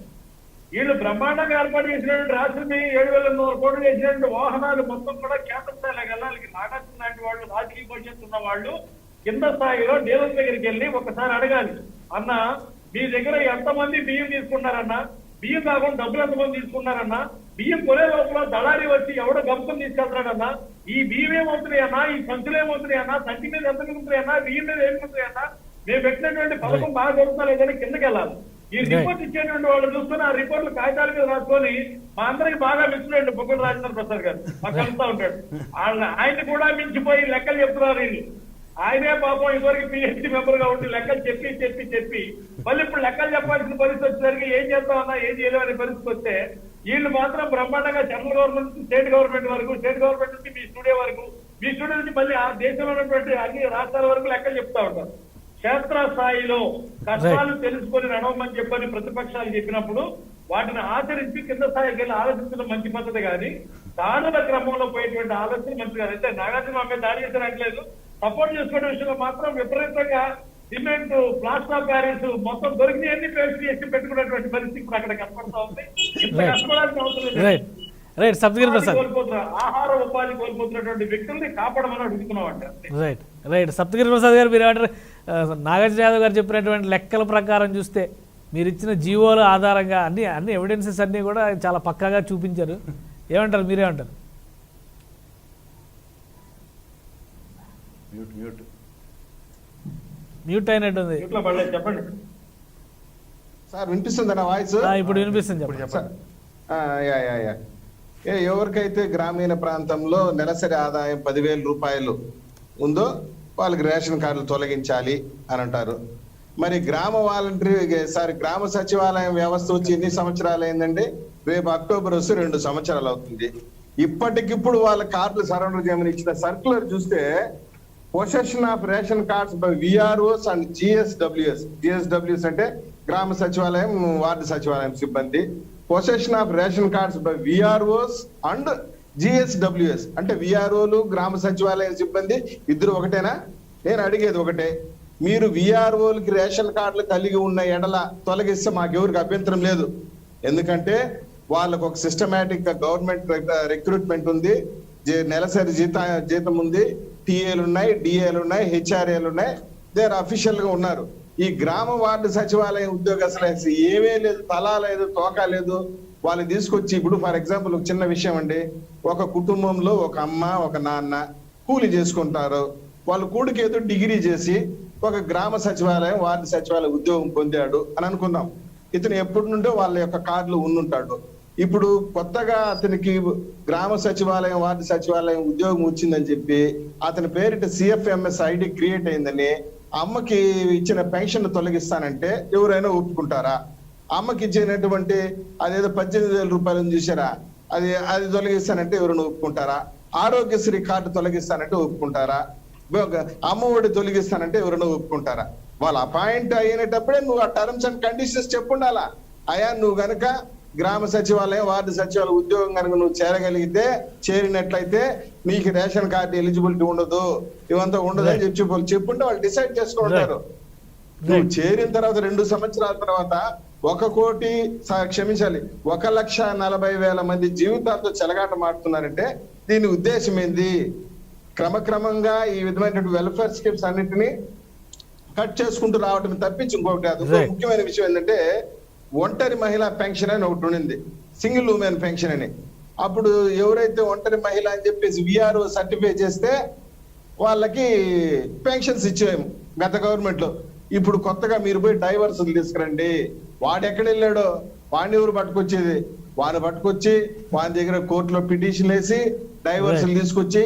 వీళ్ళు బ్రహ్మాండంగా ఏర్పాటు చేసినటువంటి రాష్ట్రం 7,800 కోట్లు చేసినటువంటి వాహనాలు మొత్తం కూడా కేంద్ర స్థాయిలోకి వెళ్ళాలి. నాగార్జున లాంటి వాళ్ళు, రాజకీయ భవిష్యత్తు ఉన్న వాళ్ళు కింద స్థాయిలో డీలర్ దగ్గరికి వెళ్ళి ఒకసారి అడగాలి, అన్న మీ దగ్గర ఎంతమంది బియ్యం తీసుకున్నారన్నా, బియ్యం కాకుండా డబ్బులు ఎంతమంది తీసుకున్నారన్నా, బియ్యం కొనే లోపల దళారి వచ్చి ఎవడో గంపం తీసుకెళ్తాడన్నా, ఈ బియ్యం ఏమవుతున్నాయన్నా, ఈ సంచులు ఏమవుతున్నాయన్నా, సంచి మీద ఎంత మిగులుతున్నాయన్నా, బియ్యం మీద ఏం మిగులుతున్నాయన్నా, మేము పెట్టినటువంటి పథకం బాగా జరుగుతున్నా లేదని కిందకి వెళ్ళాలి. ఈ రిపోర్ట్ ఇచ్చేటువంటి వాళ్ళు చూసుకుని ఆ రిపోర్ట్లు కాగితాల మీద రాసుకొని మా అందరికి బాగా మించున్నాడు బొగ్గల రాజేంద్ర ప్రసాద్ గారు, మాకు కలుస్తా ఉంటాడు. ఆయన కూడా మించిపోయి లెక్కలు చెప్తున్నారు వీళ్ళు. ఆయనే పాపం ఇదివరకు పిహెచ్డి మెంబర్ గా ఉండి లెక్కలు చెప్పి మళ్ళీ ఇప్పుడు లెక్కలు చెప్పాల్సిన పరిస్థితి వచ్చేసరికి ఏం చేస్తామన్నా ఏం చేయలేమనే పరిస్థితి వస్తే వీళ్ళు మాత్రం బ్రహ్మాండంగా సెంట్రల్ గవర్నమెంట్ నుంచి స్టేట్ గవర్నమెంట్ వరకు, స్టేట్ గవర్నమెంట్ నుంచి మీ స్టూడియో వరకు, మీ స్టూడియో నుంచి మళ్ళీ ఆ దేశంలో ఉన్నటువంటి అన్ని రాష్ట్రాల వరకు లెక్కలు చెప్తా ఉంటారు. క్షేత్ర స్థాయిలో కష్టాలు తెలుసుకొని నడవమని చెప్పని ప్రతిపక్షాలు చెప్పినప్పుడు వాటిని ఆచరించి కింద స్థాయికి వెళ్ళి ఆలోచించడం మంచి పద్ధతి కానీ దాడుల క్రమంలో పోయేటువంటి ఆలోచన మంచి కాదు. అయితే నాగార్జున అమ్మే దాడి చేసినట్లేదు, సపోర్ట్ చేసుకునే విషయంలో మాత్రం విపరీతంగా సిమెంట్, ప్లాస్టర్ ఆఫ్ ప్యారిస్ మొత్తం దొరికినవన్నీ పేస్ట్ చేసి పెట్టుకున్నటువంటి పరిస్థితి ఇప్పుడు అక్కడ కనపడతా ఉంది. ఇంత కష్టపడాల్సిన అవసరం లేదు. కోల్పోతున్నారు, ఆహార ఉపాధి కోల్పోతున్నటువంటి వ్యక్తుల్ని కాపాడమని అడుగుతున్నాం అంటే. రైట్ సప్తగిరి ప్రసాద్ గారు, మీరు ఏమంటారు? నాగార్జున యాదవ్ గారు చెప్పినటువంటి లెక్కల ప్రకారం చూస్తే మీరు ఇచ్చిన జీవోల ఆధారంగా అన్ని ఎవిడెన్సెస్ అన్నీ కూడా చాలా పక్కాగా చూపించారు. ఏమంటారు, మీరేమంటారు? మ్యూట్ అయినట్టుంది. చెప్పండి సార్, వినిపిస్తుందా నా వాయిస్? ఇప్పుడు వినిపిస్తుంది, చెప్పండి. ఎవరికైతే గ్రామీణ ప్రాంతంలో నెలసరి ఆదాయం 10,000 రూపాయలు ఉందో వాళ్ళకి రేషన్ కార్డులు తొలగించాలి అని అంటారు. మరి గ్రామ సచివాలయం వ్యవస్థ వచ్చి ఎన్ని సంవత్సరాలు అయిందండి? రేపు అక్టోబర్ వస్తే 2 సంవత్సరాలు అవుతుంది. ఇప్పటికిప్పుడు వాళ్ళ కార్డులు సరెండర్ చేయమని ఇచ్చిన సర్క్యులర్ చూస్తే possession of ration cards by VROs and GSWS అంటే గ్రామ సచివాలయం, వార్డు సచివాలయం సిబ్బంది. Possession of ration cards by VROs and GSWS అంటే విఆర్ఓలు, గ్రామ సచివాలయం సిబ్బంది ఇద్దరు ఒకటేనా? నేను అడిగేది ఒకటే, మీరు విఆర్ఓలకి రేషన్ కార్డులు కలిగి ఉన్న ఎడల తొలగిస్తే మాకెవరికి అభ్యంతరం లేదు. ఎందుకంటే వాళ్ళకు ఒక సిస్టమేటిక్ గా గవర్నమెంట్ రిక్రూట్మెంట్ ఉంది, నెలసరి జీతం ఉంది, టీఏలు ఉన్నాయి, డిఏలు ఉన్నాయి, హెచ్ఆర్ఏలు ఉన్నాయి, దేర్ అఫీషియల్ గా ఉన్నారు. ఈ గ్రామ వార్డు సచివాలయం ఉద్యోగస్తులు ఏమీ లేదు, తలా లేదు, తోక లేదు. వాళ్ళు తీసుకొచ్చి ఇప్పుడు ఫర్ ఎగ్జాంపుల్ ఒక చిన్న విషయం అండి, ఒక కుటుంబంలో ఒక అమ్మ ఒక నాన్న కూలి చేసుకుంటారు. వాళ్ళు కూడికి ఏదో డిగ్రీ చేసి ఒక గ్రామ సచివాలయం, వార్డు సచివాలయం ఉద్యోగం పొందాడు అని అనుకుందాం. ఇతను ఎప్పటి నుండో వాళ్ళ యొక్క కార్డులు ఉండుంటాడు. ఇప్పుడు కొత్తగా అతనికి గ్రామ సచివాలయం, వార్డు సచివాలయం ఉద్యోగం వచ్చిందని చెప్పి అతని పేరిట సిఎఫ్ఎంఎస్ ఐడి క్రియేట్ అయిందని అమ్మకి ఇచ్చిన పెన్షన్ తొలగిస్తానంటే ఎవరైనా ఒప్పుకుంటారా? అమ్మకి ఇచ్చినటువంటి అదేదో 18,000 రూపాయలు చూసారా, అది తొలగిస్తానంటే ఎవరైనా ఒప్పుకుంటారా? ఆరోగ్యశ్రీ కార్డు తొలగిస్తానంటే ఒప్పుకుంటారా? అమ్మ ఒడి తొలగిస్తానంటే ఎవరైనా ఒప్పుకుంటారా? వాళ్ళు అపాయింట్ అయినప్పుడే నువ్వు ఆ టర్మ్స్ అండ్ కండిషన్స్ చెప్పుండాలా. అయా నువ్వు గనక గ్రామ సచివాలయం, వార్డు సచివాలయం ఉద్యోగం కనుక నువ్వు చేరినట్లయితే నీకు రేషన్ కార్డు ఎలిజిబిలిటీ ఉండదు, ఇవంతా ఉండదు అని చెప్పుంటే వాళ్ళు డిసైడ్ చేసుకుంటారు. నువ్వు చేరిన తర్వాత 2 సంవత్సరాల తర్వాత 1,40,000 మంది జీవితాలతో చెలగాట మారుతున్నారంటే దీని ఉద్దేశం ఏంది? క్రమక్రమంగా ఈ విధమైనటువంటి వెల్ఫేర్ స్కీమ్స్ అన్నింటినీ కట్ చేసుకుంటూ రావటం తప్పించి ఇంకొకటి కాదు. ముఖ్యమైన విషయం ఏంటంటే ఒంటరి మహిళా పెన్షన్ అని ఒకటి ఉండింది, సింగిల్ ఉమెన్ పెన్షన్ అని. అప్పుడు ఎవరైతే ఒంటరి మహిళ అని చెప్పేసి విఆర్ఓ సర్టిఫై చేస్తే వాళ్ళకి పెన్షన్స్ ఇచ్చేము గత గవర్నమెంట్ లో. ఇప్పుడు కొత్తగా మీరు పోయి డైవర్స్ తీసుకురండి, వాడు ఎక్కడ వెళ్ళాడో వాడిని ఎవరు పట్టుకొచ్చేది? వాడిని పట్టుకొచ్చి వాని దగ్గర కోర్టులో పిటిషన్ వేసి డైవర్స్ తీసుకొచ్చి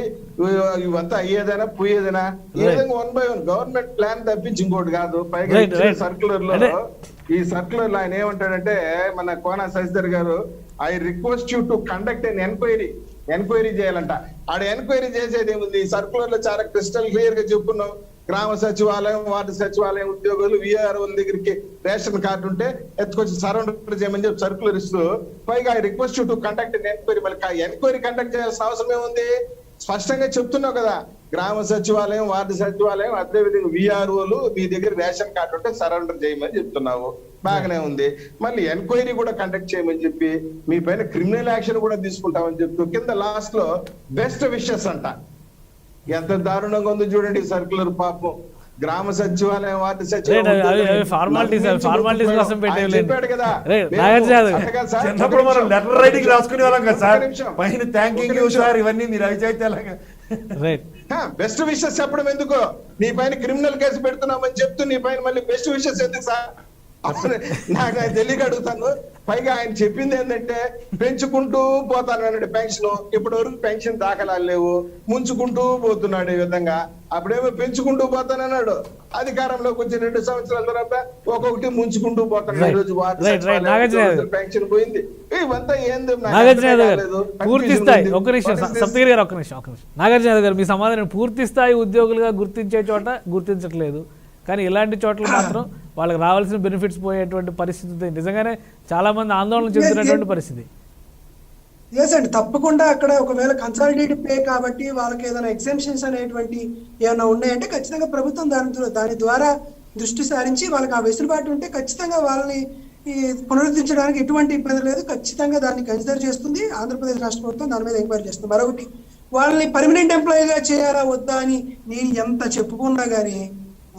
ఇవంతా అయ్యేదైనా పోయేదైనా ఈ విధంగా 1 by 1 గవర్నమెంట్ ప్లాన్ తప్పించి ఇంకోటి కాదు. పైగా సర్క్యులర్ లో ఈ సర్క్యులర్ లో ఆయన ఏమంటాడంటే, మన కోన శశిధర్ గారు, I request you to conduct an enquiry చేయాలంట. ఆడ ఎంక్వైరీ చేసేది ఏముంది? సర్క్యులర్ లో చాలా క్రిస్టల్ క్లియర్ గా చెప్పున్నాం, గ్రామ సచివాలయం, వార్డు సచివాలయం ఉద్యోగులు విఆర్ఓల దగ్గరికి రేషన్ కార్డు ఉంటే ఎత్తుకొచ్చి సరెండర్ చేయమని చెప్పి సర్కులర్ ఇస్తూ, పైగా I request to conduct enquiry. మళ్ళీ ఎన్క్వైరీ కండక్ట్ చేయాల్సిన అవసరం ఏముంది? స్పష్టంగా చెప్తున్నావు కదా, గ్రామ సచివాలయం, వార్డు సచివాలయం, అదేవిధంగా విఆర్ఓలు మీ దగ్గర రేషన్ కార్డు ఉంటే సరెండర్ చేయమని చెప్తున్నావు, బాగానే ఉంది. మళ్ళీ ఎంక్వైరీ కూడా కండక్ట్ చేయమని చెప్పి మీ పైన క్రిమినల్ యాక్షన్ కూడా తీసుకుంటామని చెప్తూ కింద లాస్ట్ లో బెస్ట్ విషెస్ అంట. ఎంత దారుణంగా ఉంది చూడండి సర్కులర్. పాపం గ్రామ సచివాలయం, వార్డు సచివాలయం చెప్పాడు కదా, చిన్నప్పుడు మనం లెటర్ రైటింగ్ రాసుకునే వాళ్ళం కదా సార్, పైన థ్యాంకింగ్ యూ సార్ ఇవన్నీ మీరు అవి చేస్తే ఎలాగా? బెస్ట్ విషెస్ చెప్పడం ఎందుకు? నీ పైన క్రిమినల్ కేసు పెడుతున్నామని చెప్తూ నీ పైన మళ్ళీ బెస్ట్ విషెస్ ఎందుకు సార్? నాకు తెలియక అడుగుతాను. పైగా ఆయన చెప్పింది ఏంటంటే పెంచుకుంటూ పోతాను అన్నాడు పెన్షన్. ఇప్పటి వరకు పెన్షన్ దాఖలాలు లేవు, ముంచుకుంటూ పోతున్నాడు ఈ విధంగా. అప్పుడేమో పెంచుకుంటూ పోతానన్నాడు, అధికారంలోకి వచ్చి 2 సంవత్సరాల తర్వాత ఒక్కొక్కటి ముంచుకుంటూ పోతాడు. ఈ రోజు పెన్షన్ పోయింది. ఇవంతా ఏంది పూర్తి స్థాయి. ఒక్క నిమిషం సప్తగిరి గారు, ఒక్క నిమిషం. నాగార్జున గారు, మీ సమాధానం పూర్తి స్థాయి ఉద్యోగులుగా గుర్తించే చోట గుర్తించట్లేదు, కానీ ఇలాంటి చోట్ల మాత్రం వాళ్ళకి రావాల్సిన బెనిఫిట్స్ పోయేటువంటి పరిస్థితి నిజంగానే చాలా మంది ఆందోళన చెందుతున్నటువంటి పరిస్థితి. ఎస్ అండి, తప్పకుండా అక్కడ ఒకవేళ కన్సాలిడేటెడ్ పే కాబట్టి వాళ్ళకి ఏదైనా ఎగ్జామ్షన్స్ అనేటువంటి ఏమైనా ఉన్నాయంటే ఖచ్చితంగా ప్రభుత్వం దాని ద్వారా దృష్టి సారించి వాళ్ళకి ఆ వెసులుబాటు ఉంటే ఖచ్చితంగా వాళ్ళని పునరుద్ధరించడానికి ఎటువంటి ఇబ్బంది లేదు. ఖచ్చితంగా దాన్ని కన్సిడర్ చేస్తుంది ఆంధ్రప్రదేశ్ రాష్ట్ర ప్రభుత్వం, దాని మీద ఎంక్వైరీ చేస్తుంది. మరొకటి, వాళ్ళని పర్మనెంట్ ఎంప్లాయీగా చేయాలా వద్దా అని నేను ఎంత చెప్పుకున్నా గానీ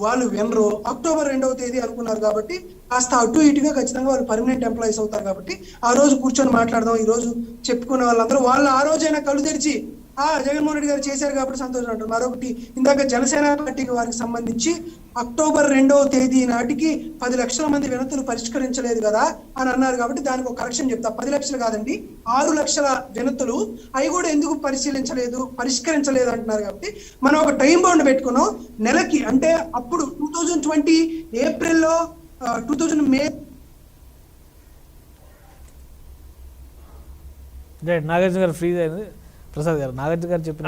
వాళ్ళు వినరు. అక్టోబర్ 2వ తేదీ అనుకున్నారు కాబట్టి కాస్త అటు ఇటుగా ఖచ్చితంగా వాళ్ళు పర్మనెంట్ ఎంప్లాయీస్ అవుతారు కాబట్టి ఆ రోజు కూర్చొని మాట్లాడదాం. ఈ రోజు చెప్పుకునే వాళ్ళందరూ వాళ్ళు ఆ రోజైనా కళ్ళు తెరిచి జగన్మోహన్ రెడ్డి గారు చేశారు కాబట్టి సంతోషం అంటారు. మరొకటి, ఇందాక జనసేన పార్టీకి వారికి సంబంధించి అక్టోబర్ 2వ తేదీ నాటికి 10 లక్షల మంది వినతులు పరిష్కరించలేదు కదా అని అన్నారు కాబట్టి దానికి ఒక కరెక్షన్ చెప్తా. 10 లక్షలు కాదండి, 6 లక్షల వినతులు, అవి కూడా ఎందుకు పరిష్కరించలేదు అంటున్నారు. కాబట్టి మనం ఒక టైం బౌండ్ పెట్టుకున్నాం నెలకి. అంటే అప్పుడు 2020 ఏప్రిల్లో 2000 మే. నాగార్జున గారు ఫ్రీ అయింది. ప్రసాద్ గారు, నాగార్జున గారు చెప్పిన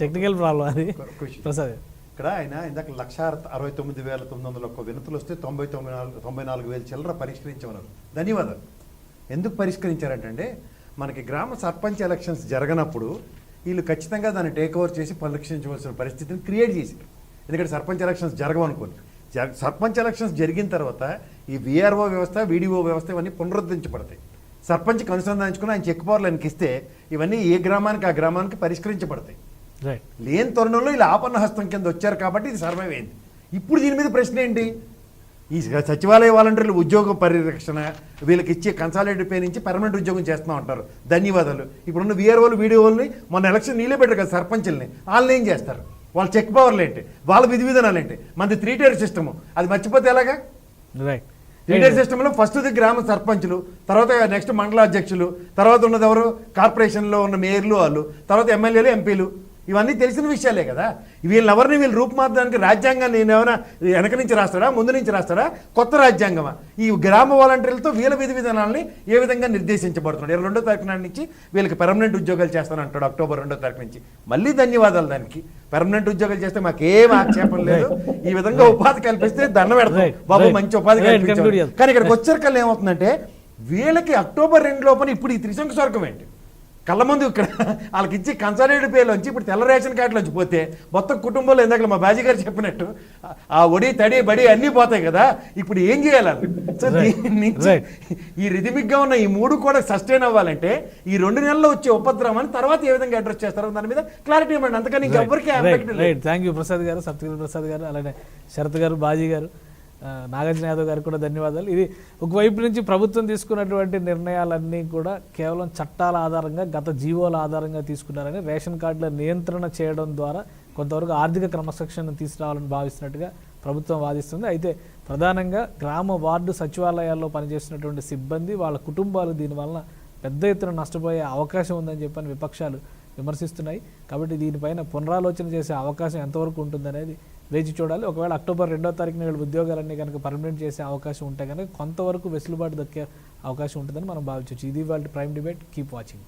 టెక్నికల్ ప్రాబ్లం అది. ప్రసాద్ ఇక్కడ ఆయన ఇందాక 1,69,901 వినతులు వస్తే 94,000 చిల్లర పరిష్కరించమన్నారు. ధన్యవాదాలు. ఎందుకు పరిష్కరించారంటే మనకి గ్రామ సర్పంచ్ ఎలక్షన్స్ జరగనప్పుడు వీళ్ళు ఖచ్చితంగా దాన్ని టేక్ ఓవర్ చేసి పరిరక్షించవలసిన పరిస్థితిని క్రియేట్ చేశారు. ఎందుకంటే సర్పంచ్ ఎలక్షన్స్ జరగవనుకోండి. సర్పంచ్ ఎలక్షన్స్ జరిగిన తర్వాత ఈ విఆర్ఓ వ్యవస్థ, వీడిఓ వ్యవస్థ ఇవన్నీ పునరుద్ధరించబడతాయి. సర్పంచ్కి అనుసంధానించుకుని ఆయన చెక్ పవర్లు ఆయనకి ఇస్తే ఇవన్నీ ఏ గ్రామానికి ఆ గ్రామానికి పరిష్కరించబడతాయి. లేని తరుణంలో ఇలా ఆపన్న హస్తం కింద వచ్చారు కాబట్టి ఇది సర్వైవ్ అయింది. ఇప్పుడు దీని మీద ప్రశ్న ఏంటి? ఈ సచివాలయ వాలంటీర్లు ఉద్యోగ పరిరక్షణ, వీళ్ళకి ఇచ్చే కన్సాలిడేటెడ్ పే నుంచి పర్మనెంట్ ఉద్యోగం చేస్తూ ఉంటారు. ధన్యవాదాలు. ఇప్పుడున్న విఆర్ఓలు, వీడియోల్ని మొన్న ఎలక్షన్ నీళ్ళే పెట్టారు కదా సర్పంచుల్ని, వాళ్ళని ఏం చేస్తారు? వాళ్ళ చెక్ పవర్లు ఏంటి? వాళ్ళ విధి విధానాలు ఏంటి? మనది 3-tier సిస్టమ్, అది మర్చిపోతే ఎలాగా? 3-tier సిస్టంలో ఫస్ట్ గ్రామ సర్పంచులు, తర్వాత నెక్స్ట్ మండల అధ్యక్షులు, తర్వాత ఉన్నది ఎవరు? కార్పొరేషన్లో ఉన్న మేయర్లు, వాళ్ళు, తర్వాత ఎమ్మెల్యేలు, ఎంపీలు. ఇవన్నీ తెలిసిన విషయాలే కదా. వీళ్ళెవరిని వీళ్ళు రూపుమార్చడానికి రాజ్యాంగాన్ని ఏమైనా వెనక నుంచి రాస్తాడా, ముందు నుంచి రాస్తాడా, కొత్త రాజ్యాంగమా? ఈ గ్రామ వాలంటీర్లతో వీళ్ళ విధి విధానాలని ఏ విధంగా నిర్దేశించబడుతున్నాడు? 22వ తారీఖు నాటి నుంచి వీళ్ళకి పర్మనెంట్ ఉద్యోగాలు చేస్తానంటాడు అక్టోబర్ 2వ తారీఖు నుంచి. మళ్ళీ ధన్యవాదాలు దానికి. పర్మనెంట్ ఉద్యోగాలు చేస్తే మాకేం ఆక్షేపం లేదు. ఈ విధంగా ఉపాధి కల్పిస్తే దండ పెడతాం బాబు, మంచి ఉపాధి కల్పించారు. కానీ ఇక్కడికి వచ్చేసరికల్లా ఏమవుతుందంటే వీళ్ళకి అక్టోబర్ 2 లోపల ఇప్పుడు ఈ త్రిశంకు స్వర్గం ఏంటి? కళ్ళ ముందు ఇక్కడ వాళ్ళకి ఇచ్చి కన్సాలిడేటెడ్ పేలోంచి ఇప్పుడు తెల్ల రేషన్ కార్డులోంచి పోతే మొత్తం కుటుంబంలో ఇందాక మా బాజీ గారు చెప్పినట్టు ఆ ఒడి, తడి, బడి అన్నీ పోతాయి కదా. ఇప్పుడు ఏం చేయాలి? ఈ రిథమిక్గా ఉన్న ఈ 3 కూడా సస్టైన్ అవ్వాలంటే ఈ 2 నెలల్లో వచ్చే ఉపద్రవాన్ని తర్వాత ఏ విధంగా అడ్రస్ చేస్తారో దాని మీద క్లారిటీ ఇవ్వండి. అంతకని ఇంకెవరికి. థ్యాంక్ యూ ప్రసాద్ గారు, సత్యగిరి ప్రసాద్ గారు, అలానే శరత్ గారు, బాజీ గారు, నాగార్జున యాదవ్ గారికి కూడా ధన్యవాదాలు. ఇది ఒకవైపు నుంచి ప్రభుత్వం తీసుకున్నటువంటి నిర్ణయాలన్నీ కూడా కేవలం చట్టాల ఆధారంగా, గత జీవోల ఆధారంగా తీసుకున్నారని, రేషన్ కార్డుల నియంత్రణ చేయడం ద్వారా కొంతవరకు ఆర్థిక క్రమశిక్షణను తీసుకురావాలని భావిస్తున్నట్టుగా ప్రభుత్వం వాదిస్తుంది. అయితే ప్రధానంగా గ్రామ, వార్డు సచివాలయాల్లో పనిచేస్తున్నటువంటి సిబ్బంది, వాళ్ళ కుటుంబాలు దీనివల్ల పెద్ద ఎత్తున నష్టపోయే అవకాశం ఉందని చెప్పని విపక్షాలు విమర్శిస్తున్నాయి. కాబట్టి దీనిపైన పునరాలోచన చేసే అవకాశం ఎంతవరకు ఉంటుందనేది వేచి చూడాలి. ఒకవేళ అక్టోబర్ 2వ తారీఖున వీళ్ళ ఉద్యోగాలన్నీ కనుక పర్మనెంట్ చేసే అవకాశం ఉంటే కనుక కొంతవరకు వెసులుబాటు దక్కే అవకాశం ఉంటుందని మనం భావించవచ్చు. ఇది వాళ్ళ ప్రైమ్ డిబేట్. Keep watching.